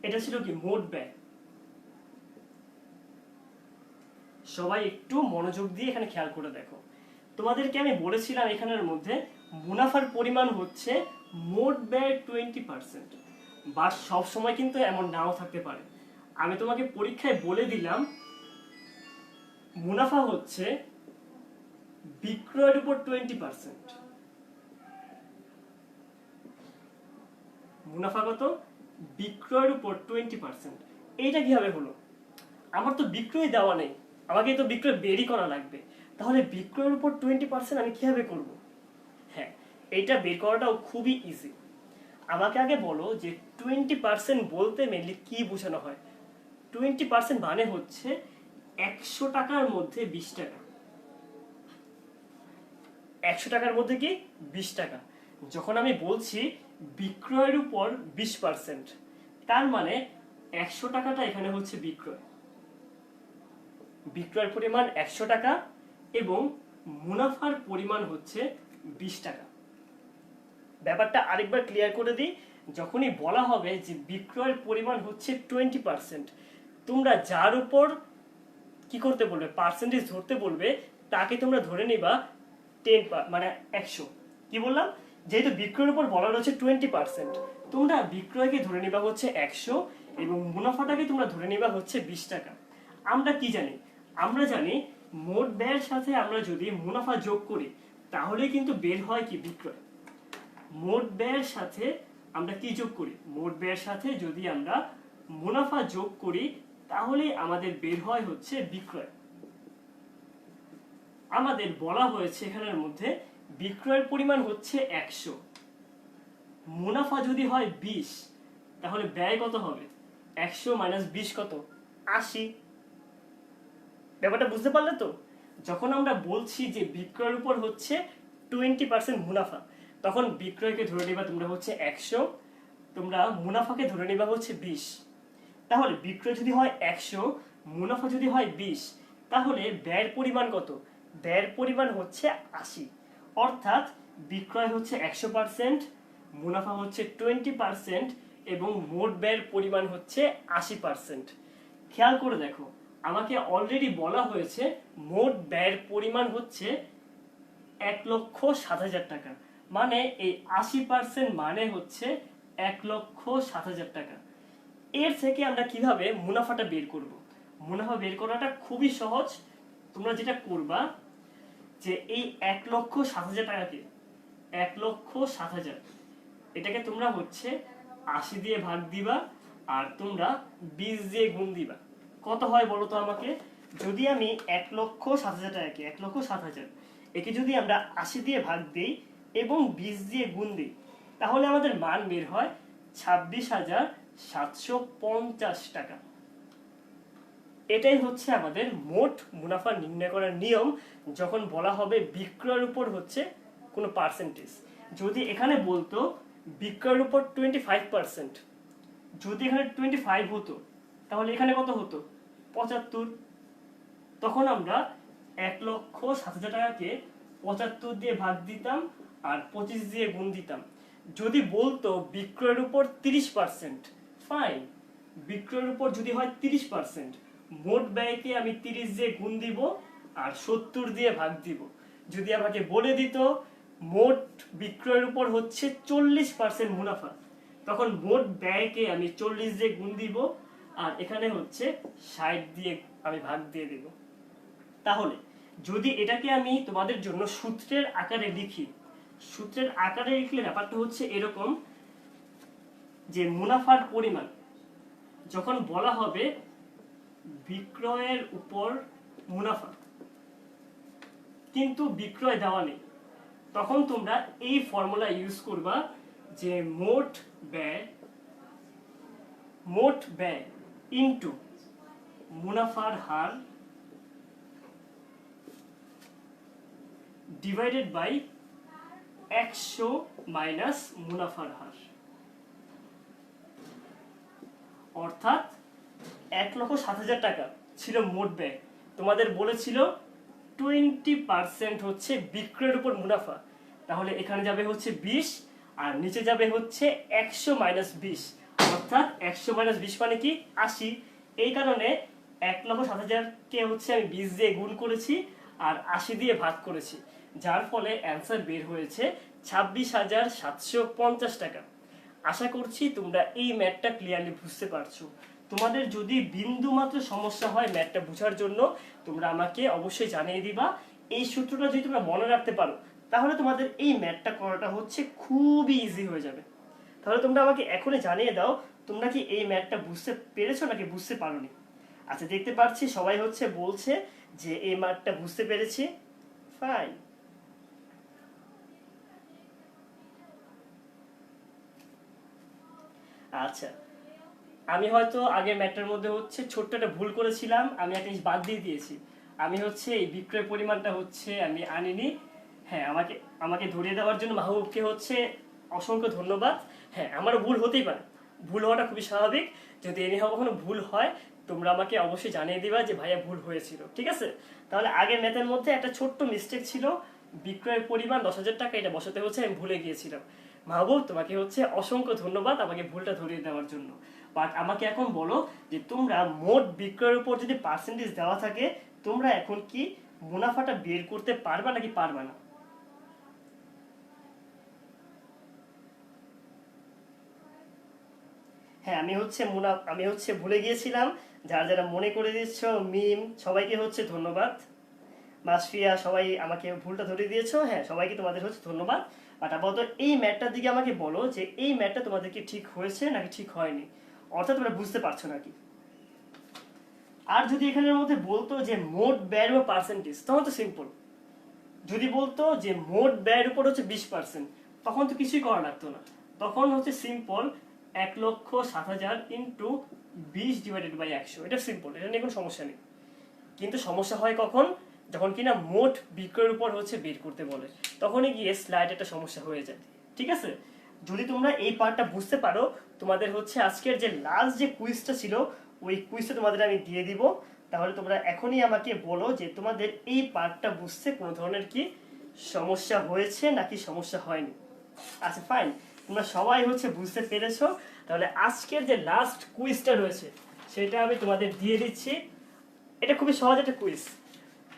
এটা ছিল কি মোট ব্যয়। সবাই একটু মনোযোগ দিয়ে এখানে খেয়াল করে দেখো। তোমাদেরকে আমি বলেছিলাম এখানের মধ্যে মুনাফার পরিমাণ হচ্ছে মোট ব্যয়ের 20%, বাট সব সময় কিন্তু এমন নাও থাকতে পারে। আমি তোমাকে পরীক্ষায় বলে দিলাম মুনাফা হচ্ছে বিক্রয়ের উপর 20%। মুনাফা কত, বিক্রয়ের উপর 20%। এইটা কিভাবে হলো, আমার তো বিক্রয় দেওয়া নেই, আমাকে তো বিক্রয় বেরই করা লাগবে। তাহলে বিক্রয়ের উপর 20% আমি কিভাবে করব? হ্যাঁ, এইটা বের করাটাও খুবই ইজি। আমাকে আগে বলো যে 20% বলতে মেনলি কি বোঝানো হয়। 20% মানে হচ্ছে ১০০ টাকার মধ্যে ২০ টাকা। ১০০ টাকার মধ্যে কি ২০ টাকা। যখন আমি বলছি বিক্রয়ের উপর ২০%, তার মানে ১০০ টাকাটা এখানে হচ্ছে বিক্রয়। বিক্রয়ের পরিমাণ ১০০ টাকা এবং মুনাফার পরিমাণ হচ্ছে ২০ টাকা। ব্যাপারটা আরেকবার ক্লিয়ার করে দিই। যখনই বলা হবে যে বিক্রয়ের পরিমাণ হচ্ছে 20%, তোমরা যার উপর কি করতে বলবে, পার্সেন্টেজ ধরতে বলবে, তাকে তোমরা ধরে নিবা 10, মানে 100। কি বললাম, যেহেতু বিক্রয়ের উপর বলা রয়েছে 20%, তোমরা বিক্রয়কে ধরে নিবা হচ্ছে 100 এবং মুনাফাটাকে তোমরা ধরে নিবা হচ্ছে 20 টাকা। আমরা কি জানি, আমরা জানি মোট ব্যয়ের সাথে আমরা যদি মুনাফা যোগ করি তাহলে কিন্তু বের হয় কি বিক্রয়। মোট ব্যয়ের সাথে আমরা কি যোগ করি, মোট ব্যয়ের সাথে যদি আমরা মুনাফা যোগ করি তাহলে আমাদের বের হয় হচ্ছে বিক্রয়। আমাদের বলা হয়েছে এখানের মধ্যে বিক্রয়ের পরিমাণ হচ্ছে 100, মুনাফা যদি হয় 20, তাহলে ব্যয় কত হবে, 100 মাইনাস 20 কত, 80। ব্যাপারটা বুঝতে পারলে তো? যখন আমরা বলছি যে বিক্রয়ের উপর হচ্ছে 20% মুনাফা, তখন বিক্রয়কে ধরে নিবা তোমরা হচ্ছে 100, তোমরা মুনাফাকে ধরে নিবা হচ্ছে 20। তাহলে বিক্রয় যদি হয় 100, মুনাফা যদি হয় 20, তাহলে ব্যয়ের পরিমাণ কত, ব্যয়ের পরিমাণ হচ্ছে 80। অর্থাৎ বিক্রয় হচ্ছে 100%, মুনাফা হচ্ছে 20% এবং মোট ব্যয়ের পরিমাণ হচ্ছে 80%। খেয়াল করে দেখো, আমাকে অলরেডি বলা হয়েছে মোট ব্যয়ের পরিমাণ হচ্ছে 1,07,000 টাকা, মানে এই 80% মানে হচ্ছে 1,07,000 টাকা। এর থেকে আমরা কিভাবে মুনাফাটা বের করব, মুনাফা বের করাটা খুবই সহজ। তোমরা যেটা করবা যে এই 1,07,000 টাকাকে, 1,07,000 এটাকে তোমরা হচ্ছে 80 দিয়ে ভাগ দিবা আর তোমরা 20 দিয়ে গুণ দিবা। কত হয় বলো তো আমাকে? যদি আমি 1,07,000 টাকাকে, 1,07,000 একে যদি আমরা 80 দিয়ে ভাগ দিই এবং 20 দিয়ে গুণ দিই, তাহলে আমাদের মান বের হয় 26,750 টাকা। এটাই হচ্ছে আমাদের মোট মুনাফা নির্ণয় করার নিয়ম যখন বলা হবে বিক্রয়ের উপর হচ্ছে কোনো পার্সেন্টেজ। যদি এখানে বলতো বিক্রয়ের উপর 25%, যদি এখানে 25 হতো তাহলে এখানে কত হতো, 75। তখন আমরা 1,07,000 টাকাকে 75 দিয়ে ভাগ দিতাম আর 25 দিয়ে গুণ দিতাম। যদি বলতো বিক্রয়ের উপর 30%, ফাইন, বিক্রয়ের উপর যদি হয় 30%, মোট ব্যয়কে আমি 30 দিয়ে গুণ দিব আর 70 দিয়ে ভাগ দিব। যদি আমাকে বলে দিত মোট বিক্রয়ের উপর হচ্ছে 40% মুনাফা, তখন মোট ব্যয়কে আমি 40 দিয়ে গুণ দিব আর এখানে হচ্ছে 60 দিয়ে আমি ভাগ দিয়ে দিব। তাহলে যদি এটাকে আমি তোমাদের জন্য সূত্রের আকারে লিখি, সূত্রের আকারে লিখলে ব্যাপারটা হচ্ছে এরকম যে মুনাফার পরিমাণ যখন বলা হবে বিক্রয়ের উপর মুনাফা কিন্তু বিক্রয় দেওয়া নেই, তখন তোমরা এই ফর্মুলা ইউজ করবা যে মোট ব্যয় ইনটু মুনাফার হার ডিভাইডেড বাই 100 মাইনাস মুনাফার হার। অর্থাৎ 1,07,000 টাকা ছিল মোট ব্যয়, তোমাদের বলেছিল 20% হচ্ছে বিক্রয়ের উপর মুনাফা, তাহলে এখানে যাবে হচ্ছে 20 আর নিচে যাবে হচ্ছে 100 মাইনাস 20, অর্থাৎ 100 মাইনাস 20 মানে কি 80। এই কারণে 1,07,000 কে হচ্ছে আমি 20 দিয়ে গুণ করেছি আর 80 দিয়ে ভাগ করেছি, যার ফলে অ্যান্সার বের হয়েছে 26,750 টাকা। আশা করছি তোমরা এই ম্যাথটা ক্লিয়ারলি বুঝতে পারছো। তোমাদের যদি বিন্দু মাত্র সমস্যা হয় ম্যাথটা বোঝার জন্য, তোমরা আমাকে অবশ্যই জানিয়ে দিবা। এই সূত্রটা যদি তোমরা মনে রাখতে পারো তাহলে তোমাদের এই ম্যাথটা করাটা হচ্ছে খুবই ইজি হয়ে যাবে। তাহলে তোমরা আমাকে এখনই জানিয়ে দাও তোমরা কি এই ম্যাথটা বুঝতে পেরেছো নাকি বুঝতে পারোনি। আচ্ছা, দেখতে পাচ্ছি সবাই হচ্ছে বলছে যে এই ম্যাথটা বুঝতে পেরেছি, ফাইন। আচ্ছা, আমি হয়তো আগের ম্যাথটার মধ্যে হচ্ছে ছোট্ট একটা ভুল করেছিলাম, আমি একটা জিনিস বাদ দিয়ে দিয়েছি। আমি হচ্ছে এই বিক্রয় পরিমাণটা হচ্ছে আমি আনিনি। হ্যাঁ, আমাকে আমাকে ধরিয়ে দেওয়ার জন্য মাহবুবকে হচ্ছে অসংখ্য ধন্যবাদ। হ্যাঁ, আমারও ভুল হতেই পারে, ভুল হওয়াটা খুবই স্বাভাবিক। যদি এনি হাও কখনো ভুল হয় তোমরা আমাকে অবশ্যই জানিয়ে দিবা যে ভাইয়া ভুল হয়েছিল, ঠিক আছে? তাহলে আগের ম্যাথের মধ্যে একটা ছোট্ট মিস্টেক ছিল, বিক্রয়ের পরিমাণ 10,000 টাকা এটা বসাতে হচ্ছে, আমি ভুলে গিয়েছিলাম। মাহবুব তোমাকে হচ্ছে অসংখ্য ধন্যবাদ আমাকে ভুলটা ধরিয়ে দেওয়ার জন্য। বাট আমাকে এখন বলো যে তোমরা মোট বিক্রয়ের উপর যদি পার্সেন্টেজ দেওয়া থাকে, তোমরা এখন কি মুনাফাটা বের করতে পারবা নাকি পারবা না? হ্যাঁ, আমি হচ্ছে ভুলে গিয়েছিলাম। যারা যারা মনে করে দিচ্ছ, মিম, সবাইকে হচ্ছে ধন্যবাদ। মাসফিয়া, সবাই আমাকে ভুলটা ধরে দিয়েছো। হ্যাঁ, সবাইকে তোমাদের হচ্ছে ধন্যবাদ। বাট আপাতত এই ম্যাটটার দিকে আমাকে বলো যে এই ম্যাটটা তোমাদের কি ঠিক হয়েছে নাকি ঠিক হয়নি, অর্থাৎ তোমরা বুঝতে পারছো নাকি। আর যদি এখানের মধ্যে বলতো যে মোট ব্যয়ের বা পার্সেন্টেজ, তখন তো সিম্পল। যদি বলতো যে মোট ব্যয়ের উপর হচ্ছে 20%, তখন তো কিছুই করা লাগতো না। তখন হচ্ছে সিম্পল 1,07,000 ইন্টু 20/100, এটা সিম্পল, এটা নিয়ে কোনো সমস্যা নেই। কিন্তু সমস্যা হয় কখন, যখন কিনা মোট বিক্রয়ের উপর হচ্ছে বের করতে বলে, তখনই গিয়ে স্লাইড একটা সমস্যা হয়ে যায়। ঠিক আছে, যদি তোমরা এই পার্টটা বুঝতে পারো, তোমাদের হচ্ছে আজকের যে লাস্ট যে কুইজটা ছিল, ওই কুইজটা তোমাদের আমি দিয়ে দিব। তাহলে তোমরা এখনই আমাকে বলো যে তোমাদের এই পার্টটা বুঝতে কোনো ধরনের কি সমস্যা হয়েছে নাকি সমস্যা হয়নি। আচ্ছা ফাইন, তোমরা সবাই হচ্ছে বুঝতে পেরেছো। তাহলে আজকের যে লাস্ট কুইজটা রয়েছে সেটা আমি তোমাদের দিয়ে দিচ্ছি। এটা খুবই সহজ একটা কুইজ।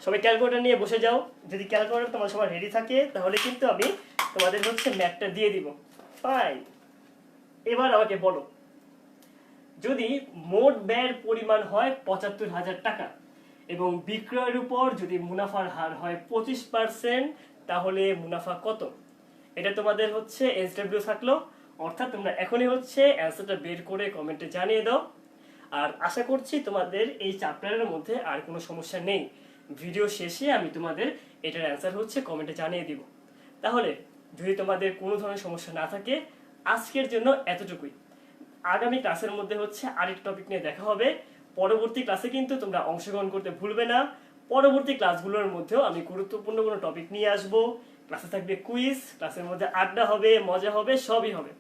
সবাই ক্যালকুলেটর নিয়ে বসে যাও। যদি ক্যালকুলেটর তোমার সবার রেডি থাকে তাহলে কিন্তু আমি তোমাদের হচ্ছে ম্যাথটা দিয়ে দিব। ফাইন, এবার আমাকে বলো, যদি মোট ব্যয়ের পরিমাণ হয় 75,000 টাকা এবং বিক্রয়ের উপর যদি মুনাফার হার হয় 25%, তাহলে মুনাফা কত? এটা তোমাদের হচ্ছে এসডব্লিউ থাকলো। অর্থাৎ তোমরা এখনই হচ্ছে অ্যান্সারটা বের করে কমেন্টে জানিয়ে দাও। আর আশা করছি তোমাদের এই চ্যাপ্টারের মধ্যে আর কোনো সমস্যা নেই। ভিডিও শেষে আমি তোমাদের এটার অ্যান্সার হচ্ছে কমেন্টে জানিয়ে দিব। তাহলে যদি তোমাদের কোনো ধরনের সমস্যা না থাকে, আজকের জন্য এতটুকুই। আগামী ক্লাসের মধ্যে হচ্ছে আরেকটা টপিক নিয়ে দেখা হবে। পরবর্তী ক্লাসে কিন্তু তোমরা অংশগ্রহণ করতে ভুলবে না। পরবর্তী ক্লাসগুলোর মধ্যেও আমি গুরুত্বপূর্ণ কোনো টপিক নিয়ে আসবো। ক্লাসে থাকবে কুইজ, ক্লাসের মধ্যে আড্ডা হবে, মজা হবে, সবই হবে।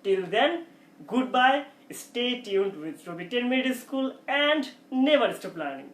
Till then, good bye, stay tuned with Robi 10 Minute School and never stop learning.